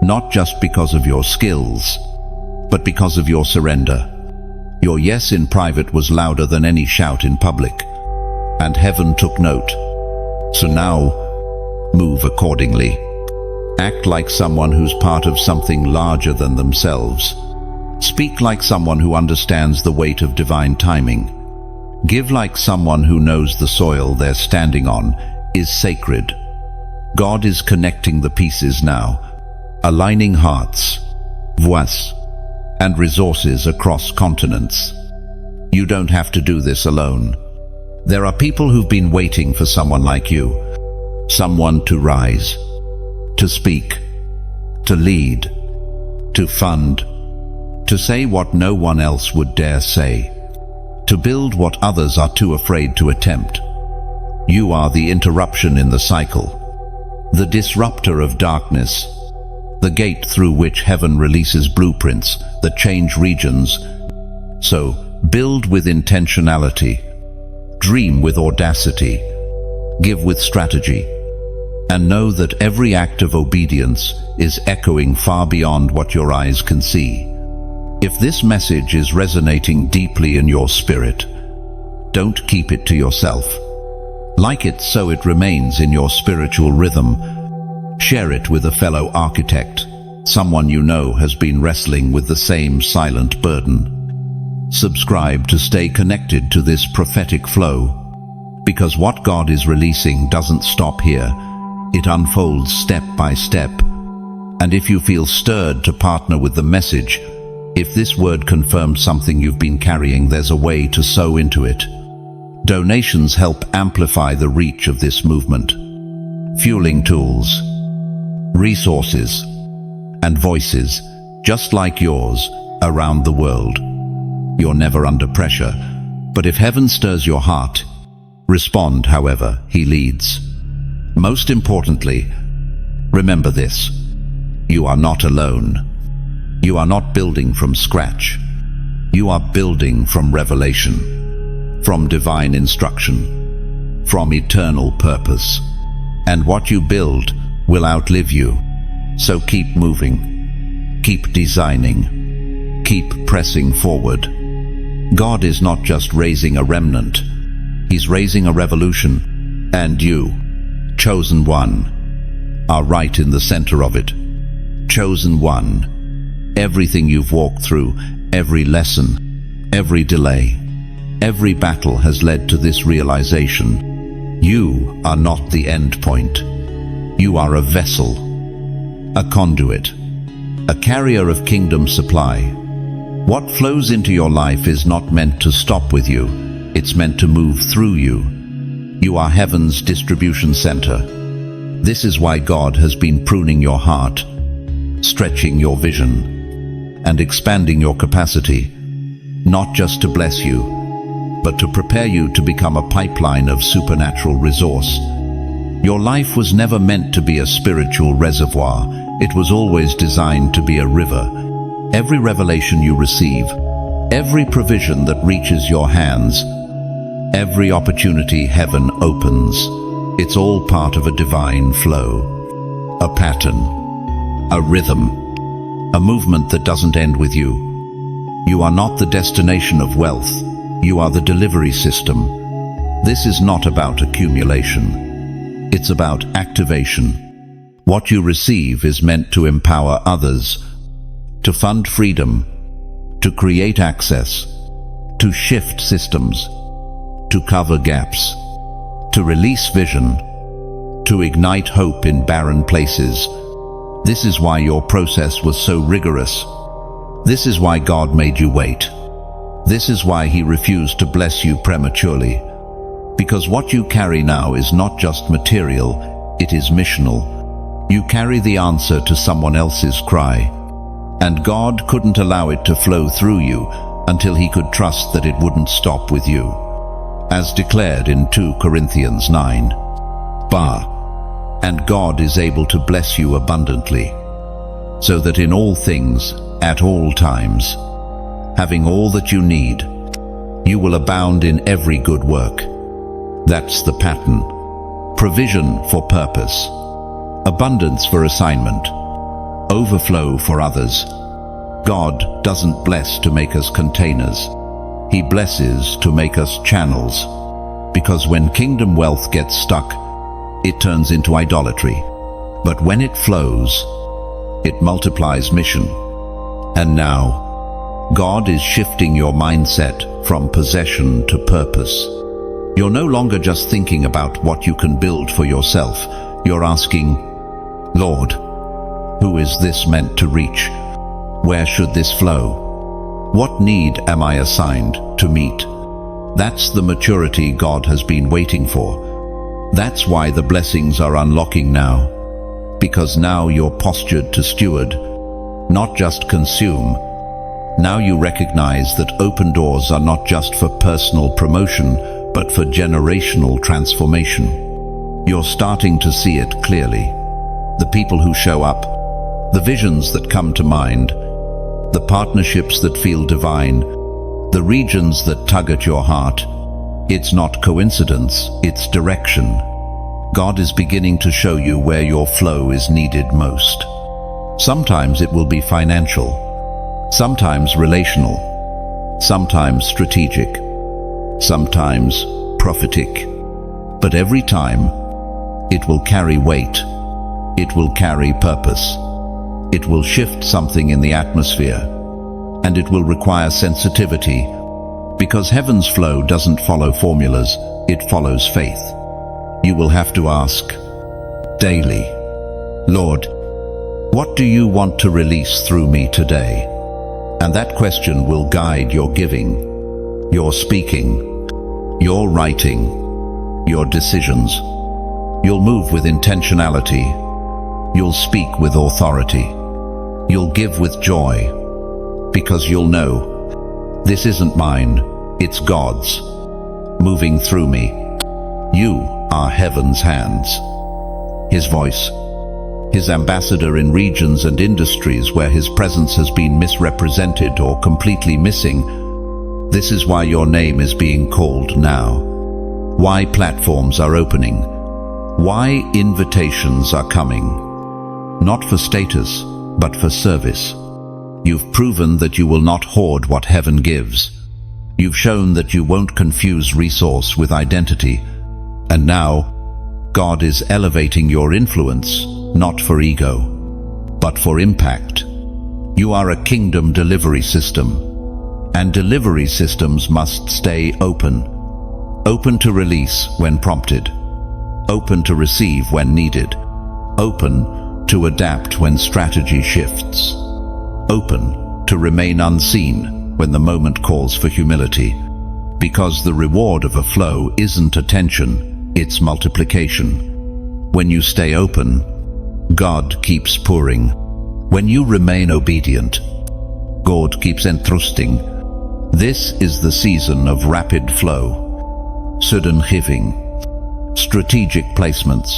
Speaker 1: not just because of your skills, but because of your surrender. Your yes in private was louder than any shout in public, and heaven took note. So now, move accordingly. Act like someone who's part of something larger than themselves. Speak like someone who understands the weight of divine timing. Give like someone who knows the soil they're standing on is sacred. God is connecting the pieces now, aligning hearts, voices, and resources across continents. You don't have to do this alone. There are people who've been waiting for someone like you, someone to rise, to speak, to lead, to fund, to say what no one else would dare say, to build what others are too afraid to attempt. You are the interruption in the cycle, the disruptor of darkness, the gate through which heaven releases blueprints that change regions. So, build with intentionality, dream with audacity, give with strategy, and know that every act of obedience is echoing far beyond what your eyes can see. If this message is resonating deeply in your spirit, don't keep it to yourself. Like it so it remains in your spiritual rhythm. Share it with a fellow architect, someone you know has been wrestling with the same silent burden. Subscribe to stay connected to this prophetic flow, because what God is releasing doesn't stop here. It unfolds step by step. And if you feel stirred to partner with the message, if this word confirms something you've been carrying, there's a way to sow into it. Donations help amplify the reach of this movement, fueling tools, resources, and voices just like yours around the world. You're never under pressure, but if heaven stirs your heart, respond however he leads. Most importantly, remember this: you are not alone. You are not building from scratch. You are building from revelation, from divine instruction, from eternal purpose. And what you build will outlive you. So keep moving, keep designing, keep pressing forward. God is not just raising a remnant, He's raising a revolution. And you, chosen one, are right in the center of it. Chosen one. Everything you've walked through, every lesson, every delay, every battle has led to this realization. You are not the end point. You are a vessel, a conduit, a carrier of kingdom supply. What flows into your life is not meant to stop with you. It's meant to move through you. You are heaven's distribution center. This is why God has been pruning your heart, stretching your vision, and expanding your capacity, not just to bless you, but to prepare you to become a pipeline of supernatural resource. Your life was never meant to be a spiritual reservoir. It was always designed to be a river. Every revelation you receive, every provision that reaches your hands, every opportunity heaven opens, it's all part of a divine flow, a pattern, a rhythm, a movement that doesn't end with you. You are not the destination of wealth. You are the delivery system. This is not about accumulation. It's about activation. What you receive is meant to empower others, to fund freedom, to create access, to shift systems, to cover gaps, to release vision, to ignite hope in barren places. This is why your process was so rigorous. This is why God made you wait. This is why He refused to bless you prematurely. Because what you carry now is not just material, it is missional. You carry the answer to someone else's cry. And God couldn't allow it to flow through you until He could trust that it wouldn't stop with you. As declared in 2 Corinthians 9. And God is able to bless you abundantly, so that in all things, at all times, having all that you need, you will abound in every good work. That's the pattern. Provision for purpose, abundance for assignment, overflow for others. God doesn't bless to make us containers. He blesses to make us channels. Because when kingdom wealth gets stuck, it turns into idolatry. But when it flows, it multiplies mission. And now, God is shifting your mindset from possession to purpose. You're no longer just thinking about what you can build for yourself. You're asking, Lord, who is this meant to reach? Where should this flow? What need am I assigned to meet? That's the maturity God has been waiting for. That's why the blessings are unlocking now. Because now you're postured to steward, not just consume. Now you recognize that open doors are not just for personal promotion, but for generational transformation. You're starting to see it clearly. The people who show up, the visions that come to mind, the partnerships that feel divine, the regions that tug at your heart. It's not coincidence, it's direction. God is beginning to show you where your flow is needed most. Sometimes it will be financial, sometimes relational, sometimes strategic, sometimes prophetic. But every time, it will carry weight. It will carry purpose. It will shift something in the atmosphere. And it will require sensitivity, because heaven's flow doesn't follow formulas, it follows faith. You will have to ask daily, Lord, what do you want to release through me today? And that question will guide your giving, your speaking, your writing, your decisions. You'll move with intentionality. You'll speak with authority. You'll give with joy, because you'll know, this isn't mine, it's God's, moving through me. You are heaven's hands, His voice, His ambassador in regions and industries where His presence has been misrepresented or completely missing. This is why your name is being called now. Why platforms are opening. Why invitations are coming. Not for status, but for service. You've proven that you will not hoard what heaven gives. You've shown that you won't confuse resource with identity. And now, God is elevating your influence, not for ego, but for impact. You are a kingdom delivery system, and delivery systems must stay open. Open to release when prompted, open to receive when needed, open to adapt when strategy shifts, open to remain unseen when the moment calls for humility. Because the reward of a flow isn't attention, it's multiplication. When you stay open, God keeps pouring. When you remain obedient, God keeps entrusting. This is the season of rapid flow, sudden giving, strategic placements.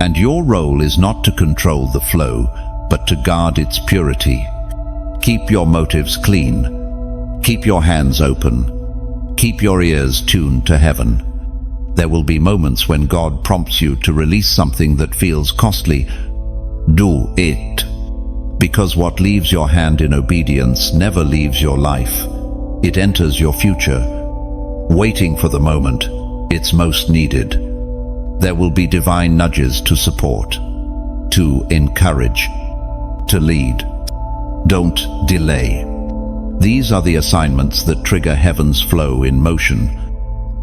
Speaker 1: And your role is not to control the flow, but to guard its purity. Keep your motives clean. Keep your hands open. Keep your ears tuned to heaven. There will be moments when God prompts you to release something that feels costly. Do it. Because what leaves your hand in obedience never leaves your life. It enters your future, waiting for the moment it's most needed. There will be divine nudges to support, to encourage, to lead. Don't delay. These are the assignments that trigger heaven's flow in motion.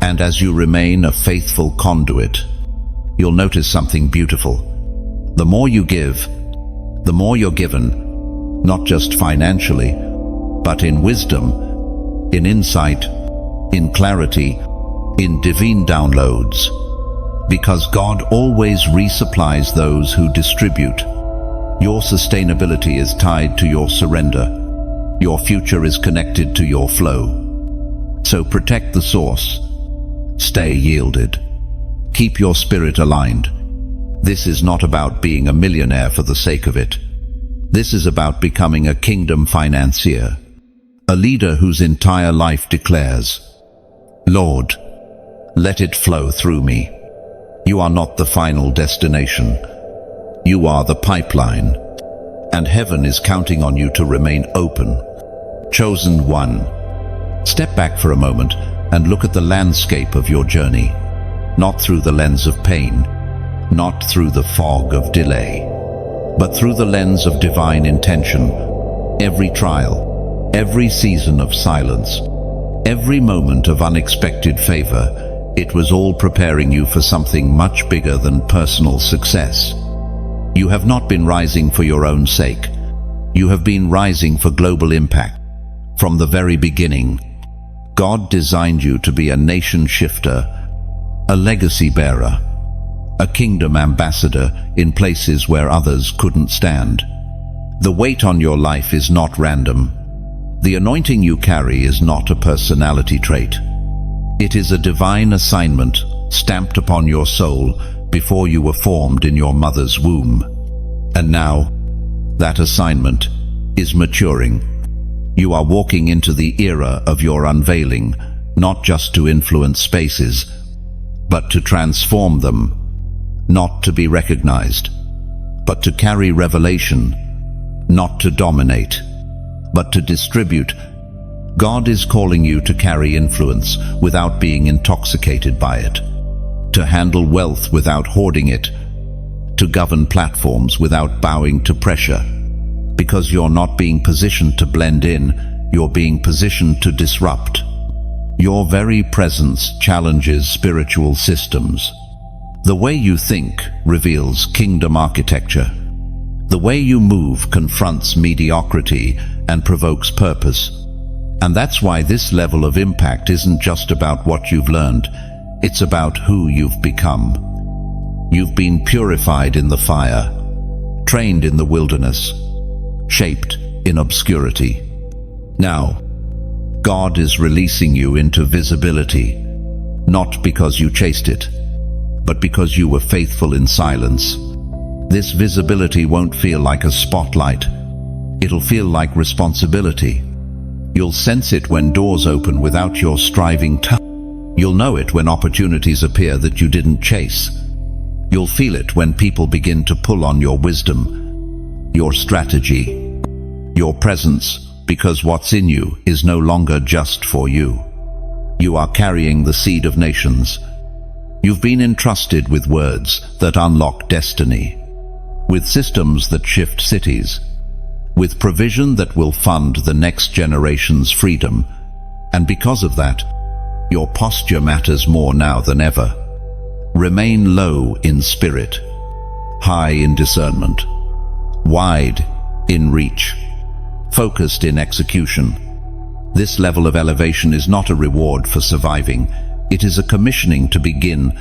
Speaker 1: And as you remain a faithful conduit, you'll notice something beautiful. The more you give, the more you're given, not just financially, but in wisdom, in insight, in clarity, in divine downloads. Because God always resupplies those who distribute. Your sustainability is tied to your surrender. Your future is connected to your flow. So protect the source. Stay yielded. Keep your spirit aligned. This is not about being a millionaire for the sake of it. This is about becoming a kingdom financier, a leader whose entire life declares, Lord, let it flow through me. You are not the final destination. You are the pipeline, and heaven is counting on you to remain open. Chosen one. Step back for a moment and look at the landscape of your journey, not through the lens of pain, not through the fog of delay, but through the lens of divine intention. Every trial, every season of silence, every moment of unexpected favor, it was all preparing you for something much bigger than personal success. You have not been rising for your own sake. You have been rising for global impact. From the very beginning, God designed you to be a nation shifter, a legacy bearer, a kingdom ambassador in places where others couldn't stand. The weight on your life is not random. The anointing you carry is not a personality trait. It is a divine assignment stamped upon your soul before you were formed in your mother's womb. And now, that assignment is maturing. You are walking into the era of your unveiling, not just to influence spaces, but to transform them, not to be recognized, but to carry revelation, not to dominate, but to distribute. God is calling you to carry influence without being intoxicated by it, to handle wealth without hoarding it, to govern platforms without bowing to pressure. Because you're not being positioned to blend in, you're being positioned to disrupt. Your very presence challenges spiritual systems. The way you think reveals kingdom architecture. The way you move confronts mediocrity and provokes purpose. And that's why this level of impact isn't just about what you've learned, it's about who you've become. You've been purified in the fire, trained in the wilderness, shaped in obscurity. Now, God is releasing you into visibility, not because you chased it, but because you were faithful in silence. This visibility won't feel like a spotlight. It'll feel like responsibility. You'll sense it when doors open without your striving to. You'll know it when opportunities appear that you didn't chase. You'll feel it when people begin to pull on your wisdom, your strategy, your presence, because what's in you is no longer just for you. You are carrying the seed of nations. You've been entrusted with words that unlock destiny, with systems that shift cities, with provision that will fund the next generation's freedom. And because of that, your posture matters more now than ever. Remain low in spirit, high in discernment, wide in reach, focused in execution. This level of elevation is not a reward for surviving. It is a commissioning to begin.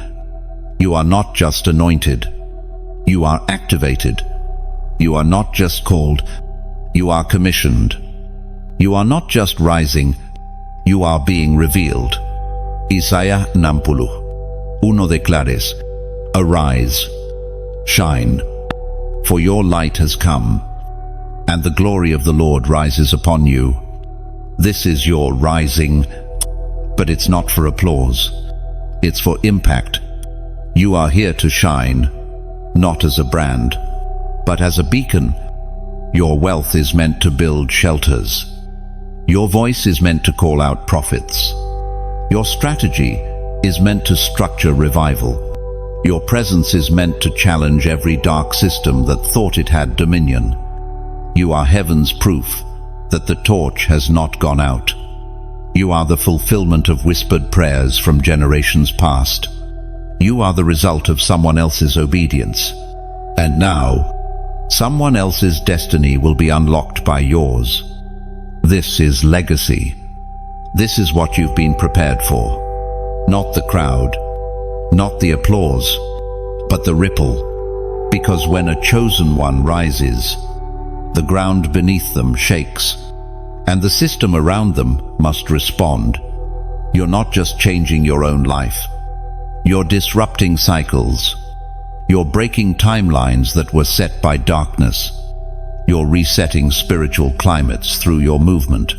Speaker 1: You are not just anointed. You are activated. You are not just called. You are commissioned. You are not just rising. You are being revealed. Isaiah 60:1 declares, "Arise, shine, for your light has come, and the glory of the Lord rises upon you." This is your rising, but it's not for applause. It's for impact. You are here to shine, not as a brand, but as a beacon. Your wealth is meant to build shelters. Your voice is meant to call out prophets. Your strategy is meant to structure revival. Your presence is meant to challenge every dark system that thought it had dominion. You are heaven's proof that the torch has not gone out. You are the fulfillment of whispered prayers from generations past. You are the result of someone else's obedience. And now, someone else's destiny will be unlocked by yours. This is legacy. This is what you've been prepared for. Not the crowd, not the applause, but the ripple. Because when a chosen one rises, the ground beneath them shakes, and the system around them must respond. You're not just changing your own life. You're disrupting cycles. You're breaking timelines that were set by darkness. You're resetting spiritual climates through your movement.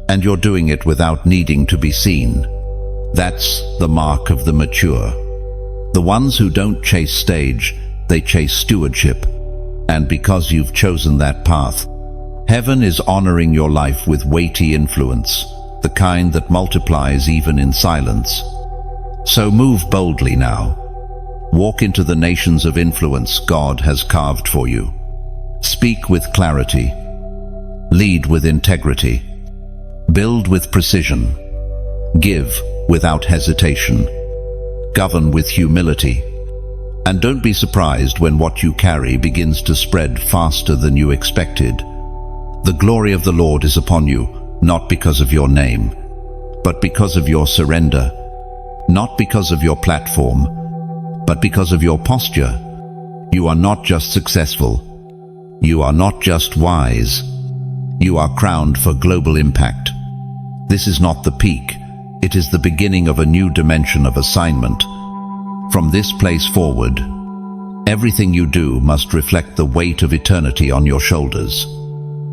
Speaker 1: And you're doing it without needing to be seen. That's the mark of the mature. The ones who don't chase stage, they chase stewardship. And because you've chosen that path, heaven is honoring your life with weighty influence, the kind that multiplies even in silence. So move boldly now. Walk into the nations of influence God has carved for you. Speak with clarity. Lead with integrity. Build with precision. Give without hesitation. Govern with humility. And don't be surprised when what you carry begins to spread faster than you expected. The glory of the Lord is upon you, not because of your name, but because of your surrender. Not because of your platform, but because of your posture. You are not just successful. You are not just wise. You are crowned for global impact. This is not the peak. It is the beginning of a new dimension of assignment. From this place forward, everything you do must reflect the weight of eternity on your shoulders.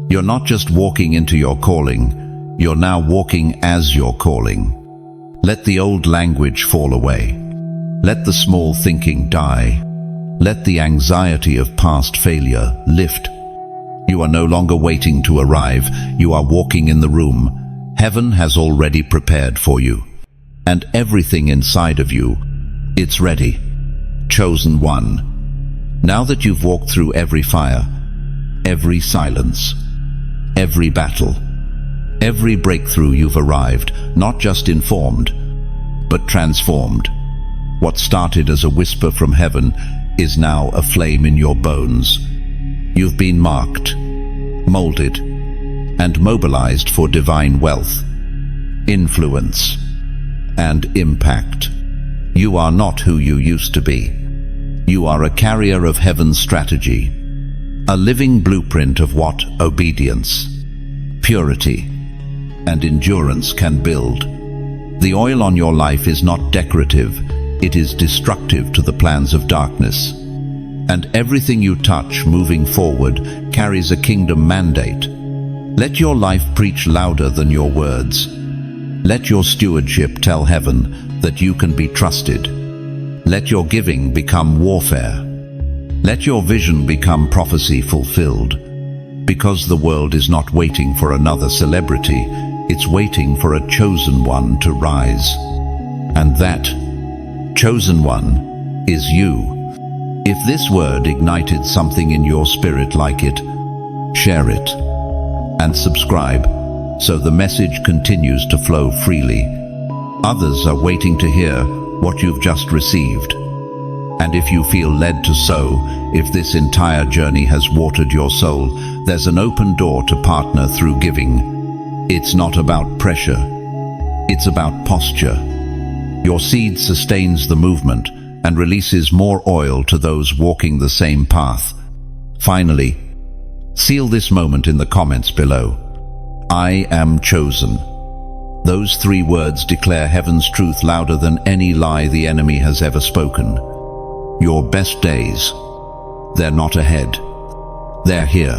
Speaker 1: You're not just walking into your calling, you're now walking as your calling. Let the old language fall away. Let the small thinking die. Let the anxiety of past failure lift. You are no longer waiting to arrive. You are walking in the room. Heaven has already prepared for you. And everything inside of you, it's ready. Chosen one. Now that you've walked through every fire, every silence, every battle, every breakthrough, you've arrived, not just informed, but transformed. What started as a whisper from heaven is now a flame in your bones. You've been marked, molded, and mobilized for divine wealth, influence, and impact. You are not who you used to be. You are a carrier of heaven's strategy, a living blueprint of what obedience, purity, and endurance can build. The oil on your life is not decorative, it is destructive to the plans of darkness. And everything you touch moving forward carries a kingdom mandate. Let your life preach louder than your words. Let your stewardship tell heaven that you can be trusted. Let your giving become warfare. Let your vision become prophecy fulfilled. Because the world is not waiting for another celebrity, it's waiting for a chosen one to rise. And that chosen one is you. If this word ignited something in your spirit like it, share it and subscribe so the message continues to flow freely. Others are waiting to hear what you've just received. And if you feel led to sow, if this entire journey has watered your soul, there's an open door to partner through giving. It's not about pressure, it's about posture. Your seed sustains the movement and releases more oil to those walking the same path. Finally, seal this moment in the comments below. I am chosen. Those 3 words declare heaven's truth louder than any lie the enemy has ever spoken. Your best days, they're not ahead. They're here.